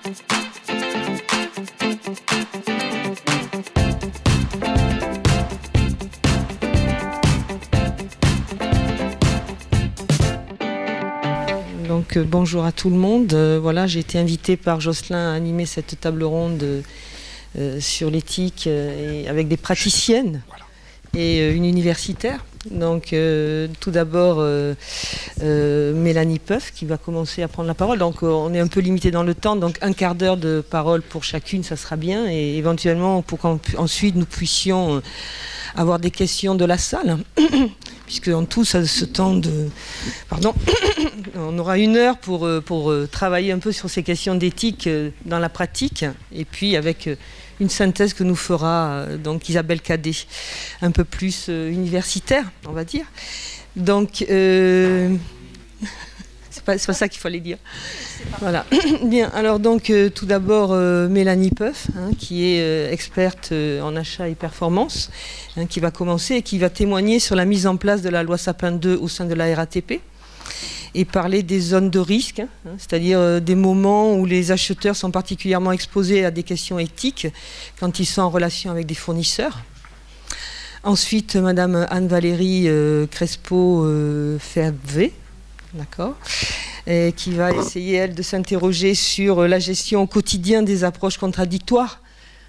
Donc bonjour à tout le monde. Voilà, j'ai été invitée par Jocelyn à animer cette table ronde sur l'éthique avec des praticiennes et une universitaire. Donc tout d'abord Mélanie Peuf qui va commencer à prendre la parole. Donc on est un peu limité dans le temps, donc un quart d'heure de parole pour chacune, ça sera bien. Et éventuellement pour qu'ensuite nous puissions avoir des questions de la salle, puisque en tout ça ce temps de... Pardon, on aura 1 heure pour travailler un peu sur ces questions d'éthique dans la pratique, et puis avec une synthèse que nous fera donc Isabelle Cadet, un peu plus universitaire, on va dire. Donc, c'est pas ça qu'il fallait dire. Voilà. Bien, alors donc tout d'abord Mélanie Peuf, qui est experte en achat et performance, qui va commencer et qui va témoigner sur la mise en place de la loi Sapin 2 au sein de la RATP et parler des zones de risque, c'est-à-dire des moments où les acheteurs sont particulièrement exposés à des questions éthiques quand ils sont en relation avec des fournisseurs. Ensuite, Madame Anne-Valérie Crespo-Fervé, d'accord, qui va essayer, elle, de s'interroger sur la gestion au quotidien des approches contradictoires.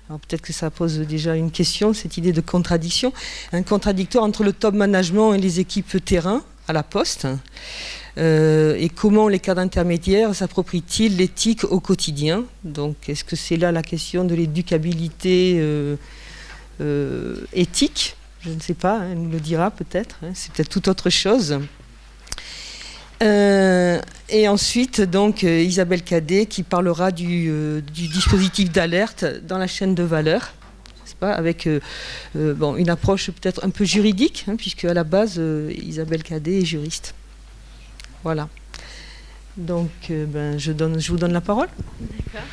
Alors peut-être que ça pose déjà une question, cette idée de contradiction. Un contradictoire entre le top management et les équipes terrain à la Poste. Et comment les cadres intermédiaires s'approprient-ils l'éthique au quotidien? Donc est-ce que c'est là la question de l'éducabilité éthique? Je ne sais pas, elle nous le dira peut-être, c'est peut-être tout autre chose. Et ensuite, donc, Isabelle Cadet qui parlera du dispositif d'alerte dans la chaîne de valeur, n'est-ce pas, avec une approche peut-être un peu juridique, puisque à la base, Isabelle Cadet est juriste. Voilà. Donc, je vous donne la parole. D'accord.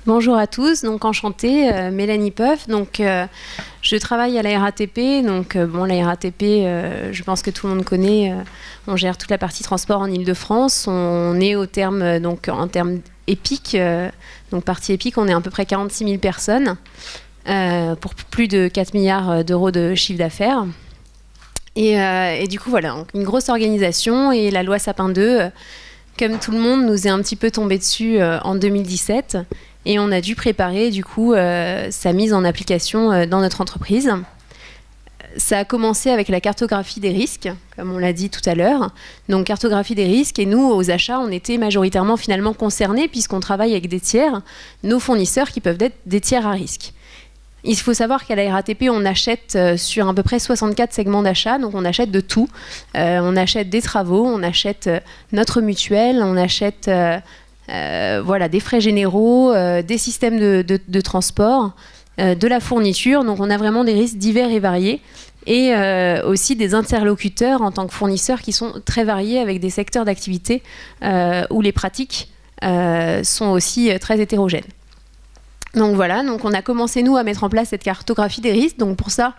Bonjour à tous, donc enchantée, Mélanie Peuf. Donc, je travaille à la RATP. Donc, la RATP, je pense que tout le monde connaît. On gère toute la partie transport en Ile-de-France. On est au terme, donc en termes épiques, donc partie épique, on est à peu près 46 000 personnes pour plus de 4 milliards d'euros de chiffre d'affaires. Et du coup, voilà, donc une grosse organisation. Et la loi Sapin 2, comme tout le monde, nous est un petit peu tombée dessus en 2017. Et on a dû préparer, du coup, sa mise en application dans notre entreprise. Ça a commencé avec la cartographie des risques, comme on l'a dit tout à l'heure. Donc, cartographie des risques. Et nous, aux achats, on était majoritairement finalement concernés, puisqu'on travaille avec des tiers, nos fournisseurs qui peuvent être des tiers à risque. Il faut savoir qu'à la RATP, on achète sur à peu près 64 segments d'achat, donc on achète de tout. On achète des travaux, on achète notre mutuelle, on achète des frais généraux, des systèmes de transport, de la fourniture. Donc on a vraiment des risques divers et variés. Et aussi des interlocuteurs en tant que fournisseurs qui sont très variés avec des secteurs d'activité où les pratiques sont aussi très hétérogènes. Donc voilà, donc on a commencé nous à mettre en place cette cartographie des risques. Donc pour ça,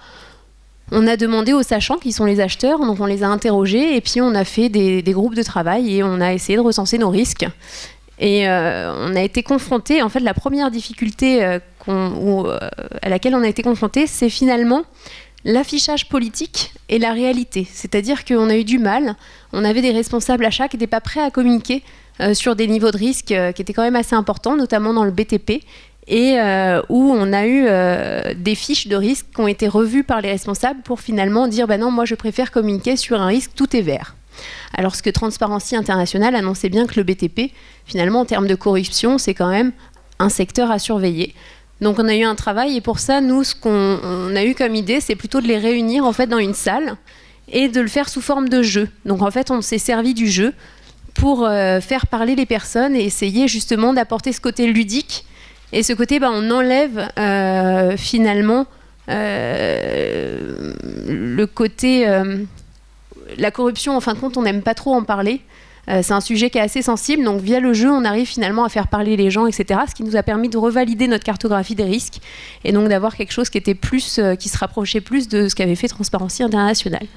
on a demandé aux sachants qui sont les acheteurs, donc on les a interrogés et puis on a fait des groupes de travail et on a essayé de recenser nos risques. Et on a été confrontés, en fait la première difficulté à laquelle on a été confrontés, c'est finalement l'affichage politique et la réalité. C'est-à-dire qu'on a eu du mal, on avait des responsables achats qui n'étaient pas prêts à communiquer sur des niveaux de risque qui étaient quand même assez importants, notamment dans le BTP. Et où on a eu des fiches de risque qui ont été revues par les responsables pour finalement dire « non, moi je préfère communiquer sur un risque tout est vert ». Alors ce que Transparency International annonçait bien que le BTP, finalement en termes de corruption, c'est quand même un secteur à surveiller. Donc on a eu un travail et pour ça, nous, ce qu'on a eu comme idée, c'est plutôt de les réunir en fait dans une salle et de le faire sous forme de jeu. Donc en fait, on s'est servi du jeu pour faire parler les personnes et essayer justement d'apporter ce côté ludique. Et ce côté, on enlève finalement le côté... la corruption, en fin de compte, on n'aime pas trop en parler. C'est un sujet qui est assez sensible. Donc via le jeu, on arrive finalement à faire parler les gens, etc. Ce qui nous a permis de revalider notre cartographie des risques et donc d'avoir quelque chose qui était plus, qui se rapprochait plus de ce qu'avait fait Transparency International.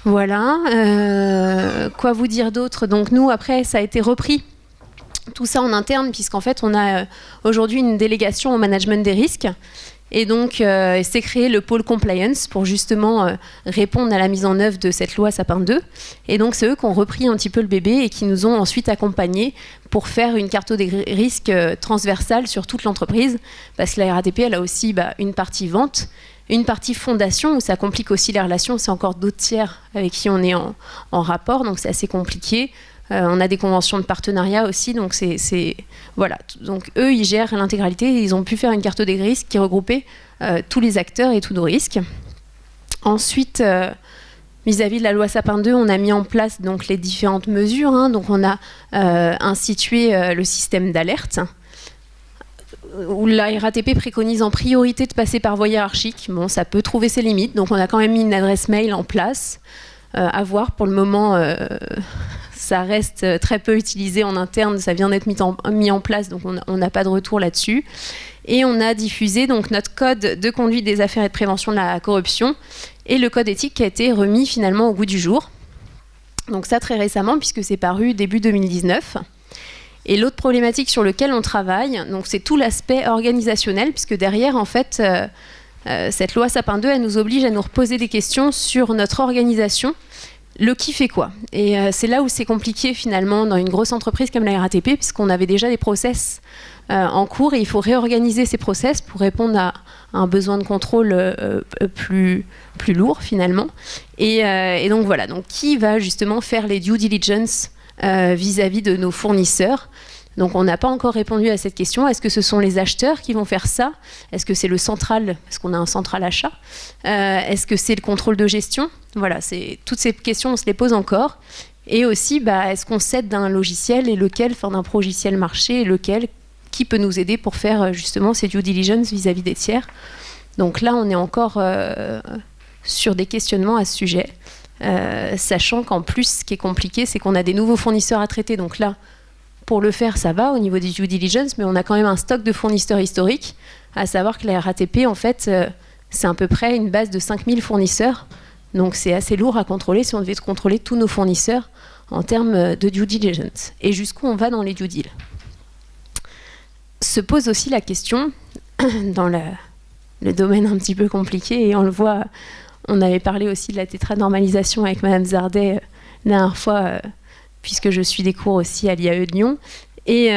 Voilà. Quoi vous dire d'autre? Donc nous, après, ça a été repris Tout ça en interne, puisqu'en fait, on a aujourd'hui une délégation au management des risques. Et donc, c'est créé le pôle compliance pour justement répondre à la mise en œuvre de cette loi Sapin 2. Et donc, c'est eux qui ont repris un petit peu le bébé et qui nous ont ensuite accompagnés pour faire une carte des risques transversale sur toute l'entreprise. Parce que la RATP, elle a aussi une partie vente, une partie fondation où ça complique aussi les relations. C'est encore d'autres tiers avec qui on est en rapport, donc c'est assez compliqué. On a des conventions de partenariat aussi, donc voilà. Donc eux, ils gèrent l'intégralité. Ils ont pu faire une carte des risques qui regroupait tous les acteurs et tous nos risques. Ensuite, vis-à-vis de la loi Sapin 2, on a mis en place donc les différentes mesures. Donc on a institué le système d'alerte, où la RATP préconise en priorité de passer par voie hiérarchique. Bon, ça peut trouver ses limites, donc on a quand même mis une adresse mail en place. À voir, pour le moment, ça reste très peu utilisé en interne, ça vient d'être mis en place, donc on n'a pas de retour là-dessus. Et on a diffusé donc notre code de conduite des affaires et de prévention de la corruption et le code éthique qui a été remis finalement au goût du jour. Donc ça très récemment, puisque c'est paru début 2019. Et l'autre problématique sur laquelle on travaille, donc c'est tout l'aspect organisationnel, puisque derrière, en fait, cette loi Sapin 2, elle nous oblige à nous reposer des questions sur notre organisation, le qui fait quoi. Et c'est là où c'est compliqué finalement dans une grosse entreprise comme la RATP, puisqu'on avait déjà des process en cours et il faut réorganiser ces process pour répondre à un besoin de contrôle plus lourd finalement. Et donc voilà, donc qui va justement faire les due diligence vis-à-vis de nos fournisseurs. Donc on n'a pas encore répondu à cette question. Est-ce que ce sont les acheteurs qui vont faire ça? Est-ce que c'est le central, parce qu'on a un central achat? Est-ce que c'est le contrôle de gestion? Voilà, toutes ces questions, on se les pose encore. Et aussi, est-ce qu'on s'aide d'un logiciel et lequel, enfin d'un progiciel marché, et lequel, qui peut nous aider pour faire justement ces due diligence vis-à-vis des tiers? Donc là, on est encore sur des questionnements à ce sujet. Sachant qu'en plus, ce qui est compliqué, c'est qu'on a des nouveaux fournisseurs à traiter. Donc là, pour le faire, ça va au niveau des due diligence, mais on a quand même un stock de fournisseurs historiques, à savoir que la RATP, en fait, c'est à peu près une base de 5000 fournisseurs. Donc c'est assez lourd à contrôler si on devait contrôler tous nos fournisseurs en termes de due diligence. Et jusqu'où on va dans les due deals. Se pose aussi la question, dans le domaine un petit peu compliqué, et on le voit, on avait parlé aussi de la tétranormalisation avec Madame Zardet la dernière fois, puisque je suis des cours aussi à l'IAE de Lyon. Et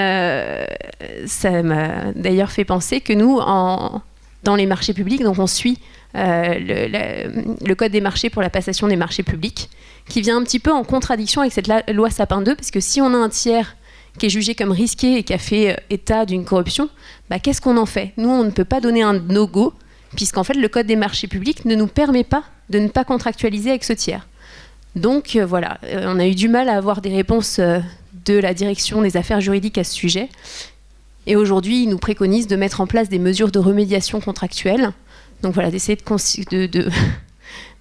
ça m'a d'ailleurs fait penser que nous, dans les marchés publics, donc on suit le code des marchés pour la passation des marchés publics, qui vient un petit peu en contradiction avec cette loi Sapin 2, parce que si on a un tiers qui est jugé comme risqué et qui a fait état d'une corruption, qu'est-ce qu'on en fait? Nous, on ne peut pas donner un no-go, puisqu'en fait, le code des marchés publics ne nous permet pas de ne pas contractualiser avec ce tiers. Donc voilà, on a eu du mal à avoir des réponses de la direction des affaires juridiques à ce sujet. Et aujourd'hui, ils nous préconisent de mettre en place des mesures de remédiation contractuelle. Donc voilà, d'essayer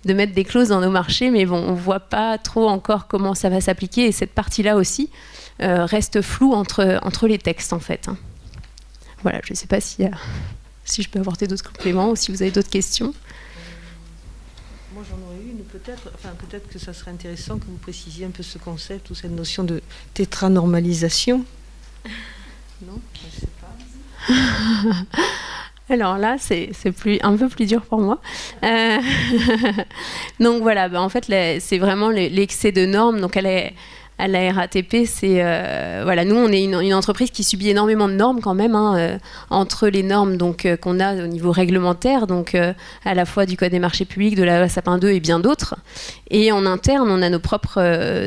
de mettre des clauses dans nos marchés, mais bon, on ne voit pas trop encore comment ça va s'appliquer. Et cette partie-là aussi reste floue entre les textes, en fait. Voilà, je ne sais pas si je peux apporter d'autres compléments ou si vous avez d'autres questions. Moi, j'en aurais une, peut-être que ça serait intéressant que vous précisiez un peu ce concept ou cette notion de tétranormalisation. Non, je ne sais pas. Alors là, c'est un peu plus dur pour moi. Donc voilà, en fait, c'est vraiment l'excès de normes. Donc à la RATP, voilà, nous, on est une entreprise qui subit énormément de normes quand même, entre les normes qu'on a au niveau réglementaire, donc à la fois du Code des marchés publics, de la loi Sapin 2 et bien d'autres. Et en interne, on a nos propres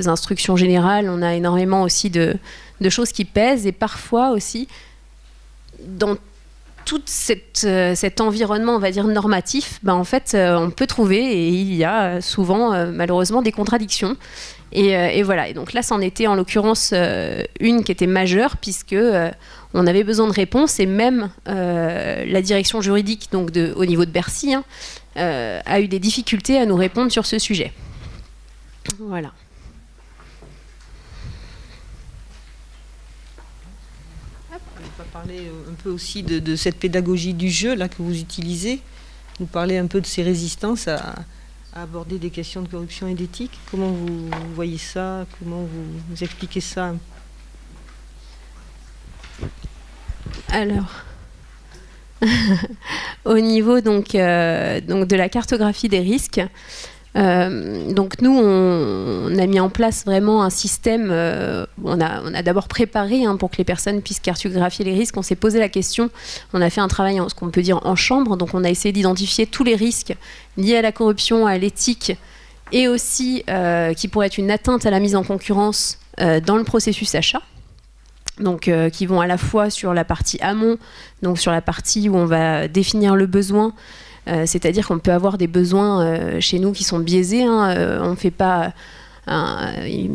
instructions générales, on a énormément aussi de choses qui pèsent, et parfois aussi, dans tout cet environnement, on va dire, normatif, en fait, on peut trouver, et il y a souvent, malheureusement, des contradictions. Et voilà. Et donc là, c'en était en l'occurrence une qui était majeure, puisque on avait besoin de réponses, et même la direction juridique, donc au niveau de Bercy, a eu des difficultés à nous répondre sur ce sujet. Voilà. On va parler un peu aussi de cette pédagogie du jeu là, que vous utilisez. Vous parlez un peu de ces résistances à aborder des questions de corruption et d'éthique. Comment vous voyez ça? Comment vous expliquez ça? Alors, au niveau donc de la cartographie des risques, donc nous, on a mis en place vraiment un système. On a d'abord préparé pour que les personnes puissent cartographier les risques. On s'est posé la question. On a fait un travail, ce qu'on peut dire en chambre. Donc on a essayé d'identifier tous les risques liés à la corruption, à l'éthique, et aussi qui pourraient être une atteinte à la mise en concurrence dans le processus achat. Donc, qui vont à la fois sur la partie amont, donc sur la partie où on va définir le besoin. C'est-à-dire qu'on peut avoir des besoins chez nous qui sont biaisés. On ne fait pas... il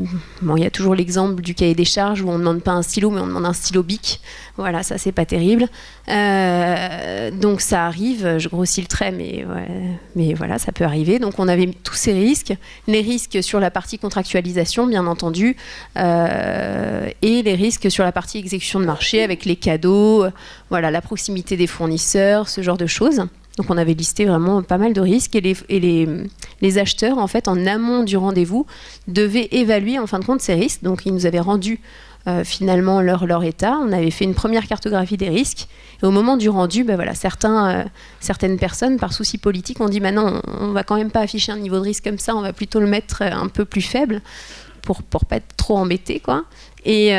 y a toujours l'exemple du cahier des charges où on ne demande pas un stylo, mais on demande un stylo bic. Voilà, ça, c'est pas terrible. Donc, ça arrive. Je grossis le trait, mais voilà, ça peut arriver. Donc, on avait tous ces risques. Les risques sur la partie contractualisation, bien entendu, et les risques sur la partie exécution de marché avec les cadeaux, voilà, la proximité des fournisseurs, ce genre de choses. Donc on avait listé vraiment pas mal de risques et les acheteurs, en fait, en amont du rendez-vous, devaient évaluer en fin de compte ces risques. Donc ils nous avaient rendu finalement leur état. On avait fait une première cartographie des risques. Et au moment du rendu, voilà, certaines personnes, par souci politique, ont dit non, on ne va quand même pas afficher un niveau de risque comme ça, on va plutôt le mettre un peu plus faible pour pas être trop embêté, quoi. Et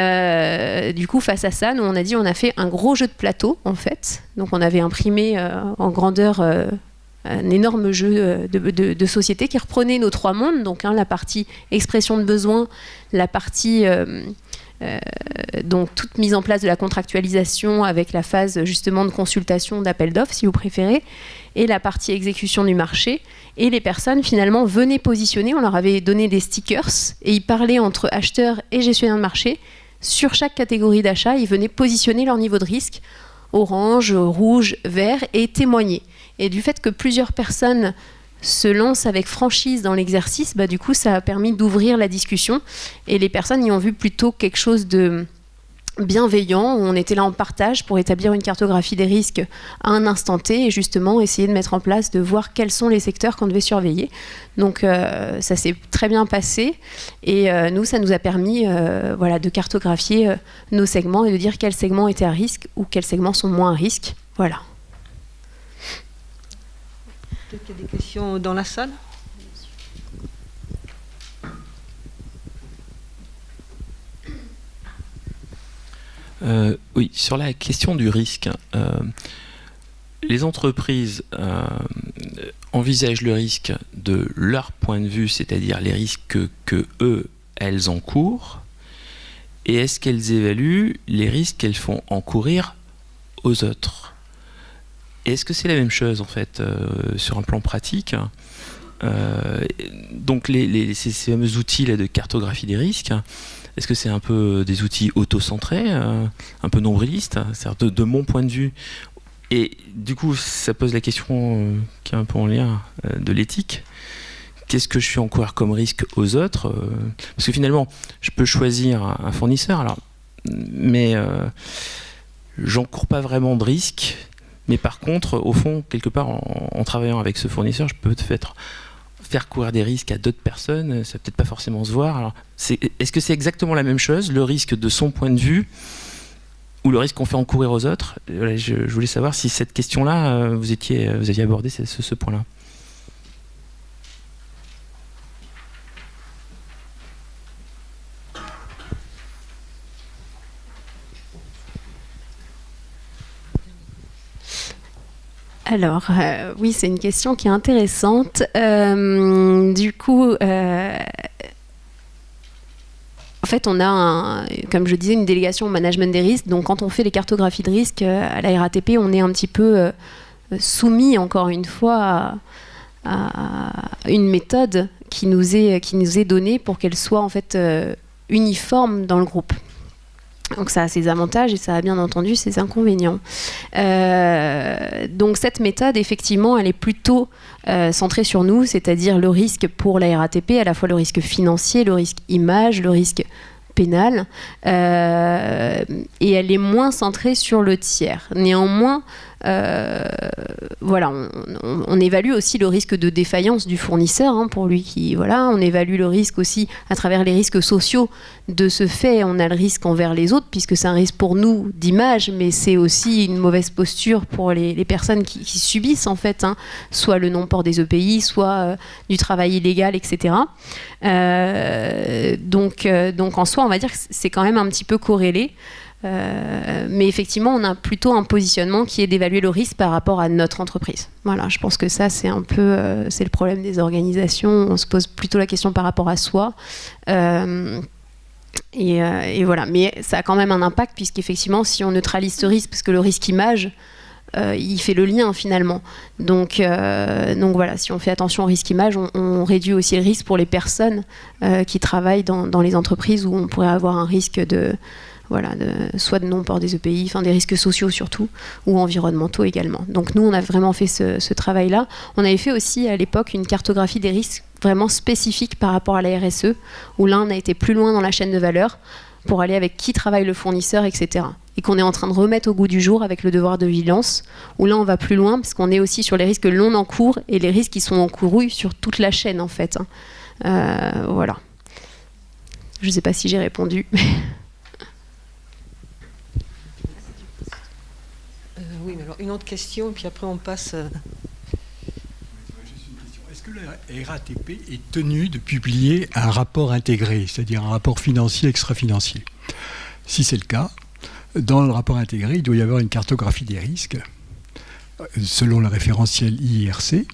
du coup, face à ça, nous, on a dit, on a fait un gros jeu de plateau, en fait. Donc, on avait imprimé en grandeur un énorme jeu de société qui reprenait nos trois mondes. Donc, la partie expression de besoin, la partie donc toute mise en place de la contractualisation avec la phase justement de consultation, d'appel d'offres, si vous préférez, et la partie exécution du marché. Et les personnes, finalement, venaient positionner. On leur avait donné des stickers et ils parlaient entre acheteurs et gestionnaires de marché. Sur chaque catégorie d'achat, ils venaient positionner leur niveau de risque, orange, rouge, vert, et témoigner. Et du fait que plusieurs personnes se lancent avec franchise dans l'exercice, du coup, ça a permis d'ouvrir la discussion. Et les personnes y ont vu plutôt quelque chose de bienveillant, où on était là en partage pour établir une cartographie des risques à un instant T et justement essayer de mettre en place, de voir quels sont les secteurs qu'on devait surveiller. Donc ça s'est très bien passé et nous, ça nous a permis de cartographier nos segments et de dire quels segments étaient à risque ou quels segments sont moins à risque. Voilà. Peut-être qu'il y a des questions dans la salle ? Oui, sur la question du risque, les entreprises envisagent le risque de leur point de vue, c'est-à-dire les risques que elles encourent, et est-ce qu'elles évaluent les risques qu'elles font encourir aux autres ? Et est-ce que c'est la même chose en fait sur un plan pratique ? Donc ces fameux outils là, de cartographie des risques, est-ce que c'est un peu des outils auto-centrés, un peu nombrilistes, c'est-à-dire de mon point de vue? Et du coup, ça pose la question qui est un peu en lien de l'éthique. Qu'est-ce que je suis encourir comme risque aux autres? Parce que finalement, je peux choisir un fournisseur, mais j'encours pas vraiment de risque. Mais par contre, au fond, quelque part, en travaillant avec ce fournisseur, je peux faire courir des risques à d'autres personnes, ça va peut-être pas forcément se voir. Alors, est-ce que c'est exactement la même chose, le risque de son point de vue ou le risque qu'on fait encourir aux autres? Voilà, je voulais savoir si cette question-là, vous aviez abordé ce point-là. Alors, oui, c'est une question qui est intéressante. Du coup, en fait, on a, comme je disais, une délégation au management des risques. Donc, quand on fait les cartographies de risques à la RATP, on est un petit peu soumis, encore une fois, à une méthode qui nous est donnée pour qu'elle soit, en fait, uniforme dans le groupe. Donc ça a ses avantages et ça a bien entendu ses inconvénients. Donc cette méthode, effectivement, elle est plutôt centrée sur nous, c'est-à-dire le risque pour la RATP, à la fois le risque financier, le risque image, le risque pénal, et elle est moins centrée sur le tiers. Néanmoins, voilà, on évalue aussi le risque de défaillance du fournisseur, hein, pour lui qui, voilà, on évalue le risque aussi à travers les risques sociaux. De ce fait, on a le risque envers les autres, puisque c'est un risque pour nous d'image, mais c'est aussi une mauvaise posture pour les personnes qui subissent, en fait, hein, soit le non-port des EPI, soit du travail illégal, etc. Donc en soi, on va dire que c'est quand même un petit peu corrélé. Mais effectivement, on a plutôt un positionnement qui est d'évaluer le risque par rapport à notre entreprise. Voilà, je pense que ça, c'est un peu c'est le problème des organisations. On se pose plutôt la question par rapport à soi. Et voilà, mais ça a quand même un impact, puisqu'effectivement, si on neutralise ce risque, parce que le risque image, il fait le lien finalement. Donc voilà, si on fait attention au risque image, on réduit aussi le risque pour les personnes qui travaillent dans les entreprises où on pourrait avoir un risque soit de non-port des EPI, enfin des risques sociaux surtout, ou environnementaux également. Donc nous, on a vraiment fait ce travail-là. On avait fait aussi à l'époque une cartographie des risques vraiment spécifique par rapport à la RSE, où là, on a été plus loin dans la chaîne de valeur pour aller avec qui travaille le fournisseur, etc. Et qu'on est en train de remettre au goût du jour avec le devoir de vigilance, où là, on va plus loin, parce qu'on est aussi sur les risques l'on encourt et les risques qui sont encourus sur toute la chaîne, en fait. Voilà. Je ne sais pas si j'ai répondu. Oui, mais alors une autre question, puis après on passe... Est-ce que la RATP est tenue de publier un rapport intégré, c'est-à-dire un rapport financier extra-financier? Si c'est le cas, dans le rapport intégré, il doit y avoir une cartographie des risques, selon le référentiel IIRC,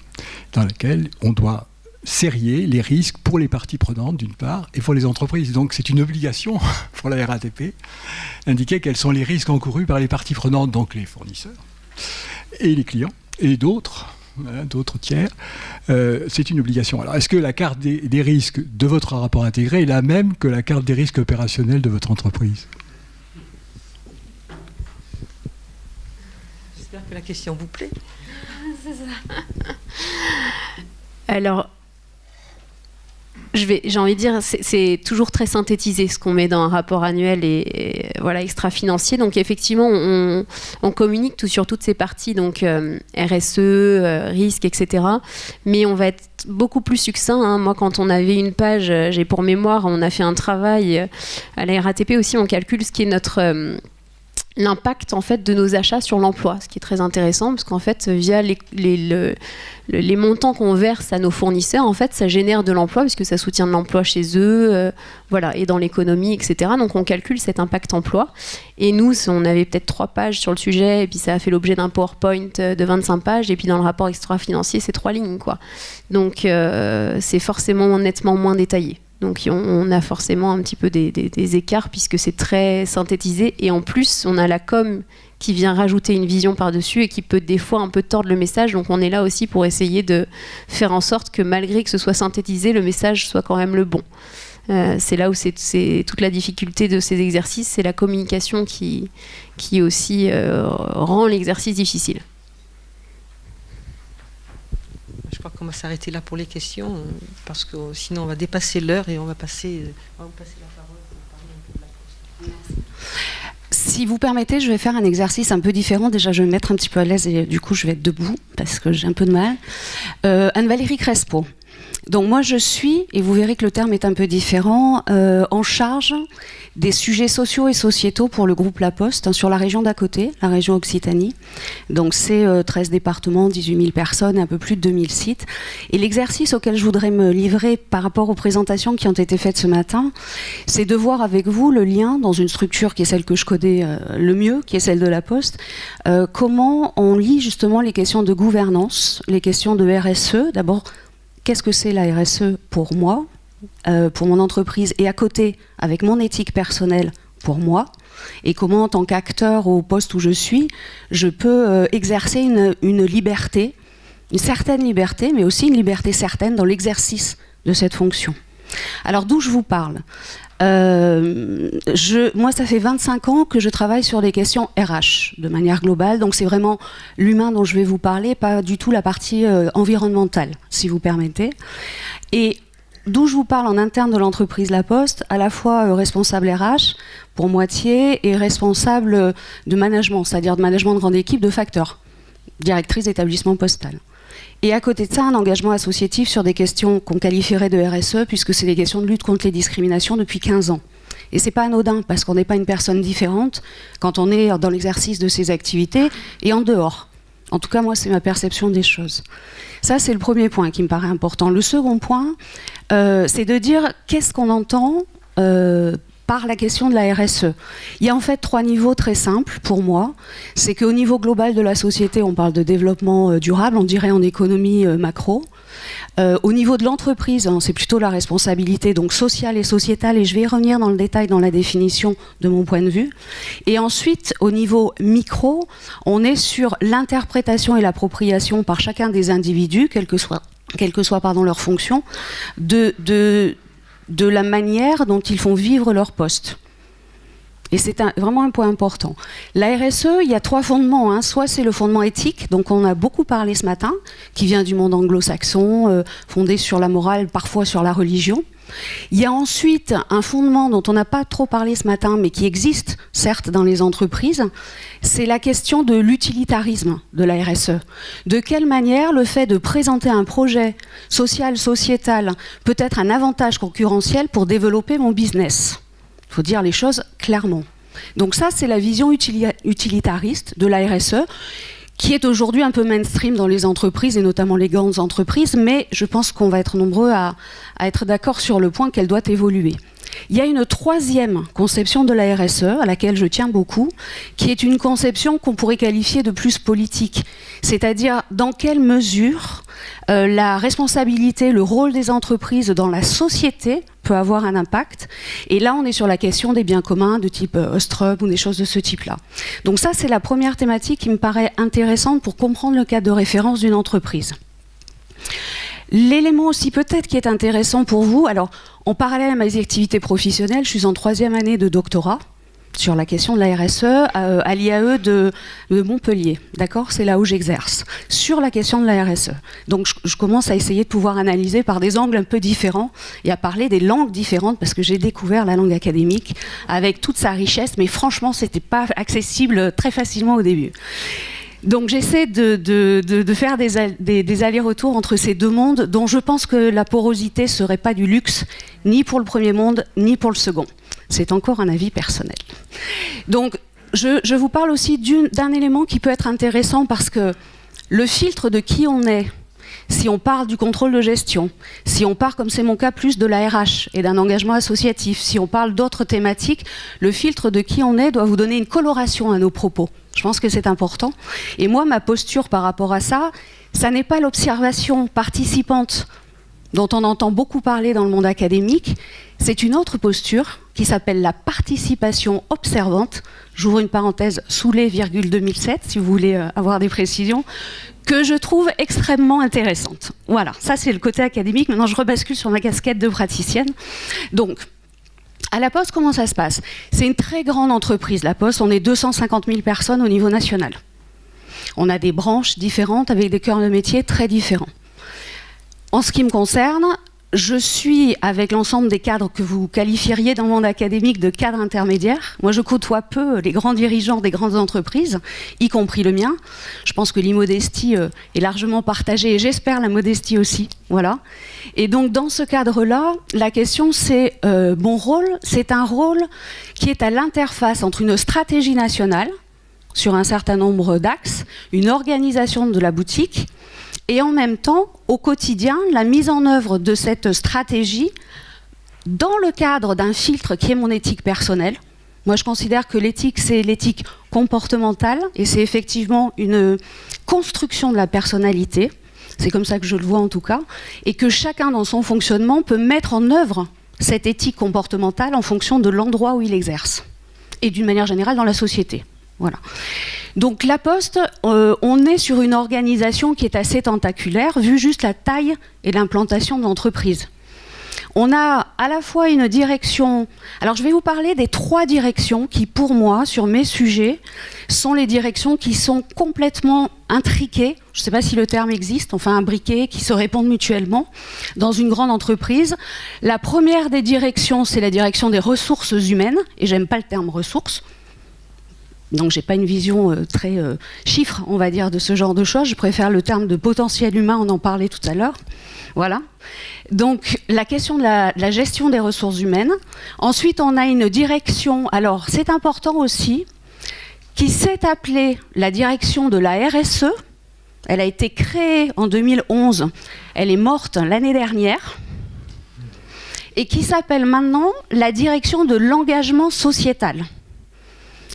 dans lequel on doit sérier les risques pour les parties prenantes, d'une part, et pour les entreprises. Donc c'est une obligation pour la RATP d'indiquer quels sont les risques encourus par les parties prenantes, donc les fournisseurs, et les clients, et d'autres tiers. C'est une obligation. Alors, est-ce que la carte des risques de votre rapport intégré est la même que la carte des risques opérationnels de votre entreprise? J'espère que la question vous plaît. C'est ça. Alors, j'ai envie de dire, c'est toujours très synthétisé ce qu'on met dans un rapport annuel et voilà, extra-financier. Donc effectivement, on communique sur toutes ces parties, donc RSE, risque, etc. Mais on va être beaucoup plus succinct, hein. Moi, quand on avait une page, j'ai pour mémoire, on a fait un travail à la RATP aussi, on calcule ce qui est notre... l'impact en fait de nos achats sur l'emploi, ce qui est très intéressant parce qu'en fait via les montants qu'on verse à nos fournisseurs, en fait ça génère de l'emploi parce que ça soutient de l'emploi chez eux, voilà, et dans l'économie, etc. Donc on calcule cet impact emploi. Et nous, on avait peut-être 3 pages sur le sujet et puis ça a fait l'objet d'un PowerPoint de 25 pages et puis dans le rapport extra-financier c'est 3 lignes, quoi. Donc c'est forcément nettement moins détaillé. Donc on a forcément un petit peu des écarts puisque c'est très synthétisé et en plus on a la com qui vient rajouter une vision par-dessus et qui peut des fois un peu tordre le message. Donc on est là aussi pour essayer de faire en sorte que malgré que ce soit synthétisé, le message soit quand même le bon. C'est là où c'est toute la difficulté de ces exercices, c'est la communication qui aussi rend l'exercice difficile. Je crois qu'on va s'arrêter là pour les questions, parce que sinon on va dépasser l'heure et on va passer la parole pour parler un peu de la Poste. Si vous permettez, je vais faire un exercice un peu différent. Déjà, je vais me mettre un petit peu à l'aise et du coup, je vais être debout parce que j'ai un peu de mal. Anne-Valérie Crespo. Donc moi, je suis, et vous verrez que le terme est un peu différent, en charge des sujets sociaux et sociétaux pour le groupe La Poste, hein, sur la région d'à côté, la région Occitanie. Donc c'est 13 départements, 18 000 personnes, un peu plus de 2000 sites. Et l'exercice auquel je voudrais me livrer par rapport aux présentations qui ont été faites ce matin, c'est de voir avec vous le lien dans une structure qui est celle que je connais le mieux, qui est celle de La Poste, comment on lie justement les questions de gouvernance, les questions de RSE. D'abord, qu'est-ce que c'est la RSE pour moi, pour mon entreprise, et à côté, avec mon éthique personnelle pour moi, et comment, en tant qu'acteur au poste où je suis, je peux exercer une liberté, une certaine liberté, mais aussi une liberté certaine dans l'exercice de cette fonction. Alors, d'où je vous parle ? Moi, ça fait 25 ans que je travaille sur des questions RH, de manière globale, donc c'est vraiment l'humain dont je vais vous parler, pas du tout la partie environnementale, si vous permettez. Et d'où je vous parle en interne de l'entreprise La Poste, à la fois responsable RH pour moitié et responsable de management, c'est-à-dire de management de grande équipe de facteurs. directrice d'établissement postal. Et à côté de ça, un engagement associatif sur des questions qu'on qualifierait de RSE, puisque c'est des questions de lutte contre les discriminations depuis 15 ans. Et c'est pas anodin, parce qu'on n'est pas une personne différente quand on est dans l'exercice de ces activités et en dehors. En tout cas, moi, c'est ma perception des choses. Ça, c'est le premier point qui me paraît important. Le second point, c'est de dire qu'est-ce qu'on entend par la question de la RSE. Il y a en fait 3 niveaux très simples pour moi. C'est qu'au niveau global de la société, on parle de développement durable, on dirait en économie macro. Au niveau de l'entreprise, c'est plutôt la responsabilité donc sociale et sociétale, et je vais y revenir dans le détail dans la définition de mon point de vue. Et ensuite, au niveau micro, on est sur l'interprétation et l'appropriation par chacun des individus, quelle que soit leur fonction, de la manière dont ils font vivre leur poste. Et c'est vraiment un point important. La RSE, il y a 3 fondements. Soit c'est le fondement éthique, donc on a beaucoup parlé ce matin, qui vient du monde anglo-saxon, fondé sur la morale, parfois sur la religion. Il y a ensuite un fondement dont on n'a pas trop parlé ce matin, mais qui existe, certes, dans les entreprises, c'est la question de l'utilitarisme de la RSE. De quelle manière le fait de présenter un projet social, sociétal, peut être un avantage concurrentiel pour développer mon business ? Il faut dire les choses clairement. Donc ça, c'est la vision utilitariste de la RSE, qui est aujourd'hui un peu mainstream dans les entreprises, et notamment les grandes entreprises, mais je pense qu'on va être nombreux à être d'accord sur le point qu'elle doit évoluer. Il y a une 3e conception de la RSE, à laquelle je tiens beaucoup, qui est une conception qu'on pourrait qualifier de plus politique, c'est-à-dire dans quelle mesure la responsabilité, le rôle des entreprises dans la société peut avoir un impact. Et là, on est sur la question des biens communs de type Ostrom ou des choses de ce type-là. Donc ça, c'est la première thématique qui me paraît intéressante pour comprendre le cadre de référence d'une entreprise. L'élément aussi peut-être qui est intéressant pour vous, alors en parallèle à mes activités professionnelles, je suis en 3e année de doctorat sur la question de la RSE à l'IAE de Montpellier, d'accord ? C'est là où j'exerce, sur la question de la RSE. Donc je commence à essayer de pouvoir analyser par des angles un peu différents et à parler des langues différentes, parce que j'ai découvert la langue académique avec toute sa richesse, mais franchement, c'était pas accessible très facilement au début. Donc j'essaie de faire des allers-retours entre ces 2 mondes, dont je pense que la porosité ne serait pas du luxe, ni pour le premier monde, ni pour le second. C'est encore un avis personnel. Donc je vous parle aussi d'un élément qui peut être intéressant, parce que le filtre de qui on est, si on parle du contrôle de gestion, si on parle, comme c'est mon cas, plus de la RH et d'un engagement associatif, si on parle d'autres thématiques, le filtre de qui on est doit vous donner une coloration à nos propos. Je pense que c'est important. Et moi, ma posture par rapport à ça, ça n'est pas l'observation participante dont on entend beaucoup parler dans le monde académique, c'est une autre posture qui s'appelle la participation observante. J'ouvre une parenthèse, Soulet, 2007, si vous voulez avoir des précisions, que je trouve extrêmement intéressante. Voilà, ça c'est le côté académique. Maintenant, je rebascule sur ma casquette de praticienne. Donc, à La Poste, comment ça se passe ? C'est une très grande entreprise, La Poste. On est 250 000 personnes au niveau national. On a des branches différentes avec des cœurs de métier très différents. En ce qui me concerne, je suis avec l'ensemble des cadres que vous qualifieriez dans le monde académique de cadres intermédiaires. Moi, je côtoie peu les grands dirigeants des grandes entreprises, y compris le mien. Je pense que l'immodestie est largement partagée, et j'espère la modestie aussi. Voilà. Et donc, dans ce cadre-là, la question, c'est mon rôle. C'est un rôle qui est à l'interface entre une stratégie nationale, sur un certain nombre d'axes, une organisation de la boutique, et en même temps, au quotidien, la mise en œuvre de cette stratégie dans le cadre d'un filtre qui est mon éthique personnelle. Moi, je considère que l'éthique, c'est l'éthique comportementale, et c'est effectivement une construction de la personnalité. C'est comme ça que je le vois en tout cas. Et que chacun, dans son fonctionnement, peut mettre en œuvre cette éthique comportementale en fonction de l'endroit où il exerce. Et d'une manière générale, dans la société. Voilà. Donc La Poste, on est sur une organisation qui est assez tentaculaire, vu juste la taille et l'implantation de l'entreprise. On a à la fois une direction... Alors je vais vous parler des 3 directions qui, pour moi, sur mes sujets, sont les directions qui sont complètement intriquées, je ne sais pas si le terme existe, enfin imbriquées, qui se répondent mutuellement dans une grande entreprise. La première des directions, c'est la direction des ressources humaines, et j'aime pas le terme ressources, Donc j'ai pas une vision très chiffre, on va dire, de ce genre de choses. Je préfère le terme de potentiel humain, on en parlait tout à l'heure. Voilà. Donc la question de la gestion des ressources humaines. Ensuite, on a une direction, alors c'est important aussi, qui s'est appelée la direction de la RSE. Elle a été créée en 2011, elle est morte l'année dernière, et qui s'appelle maintenant la direction de l'engagement sociétal.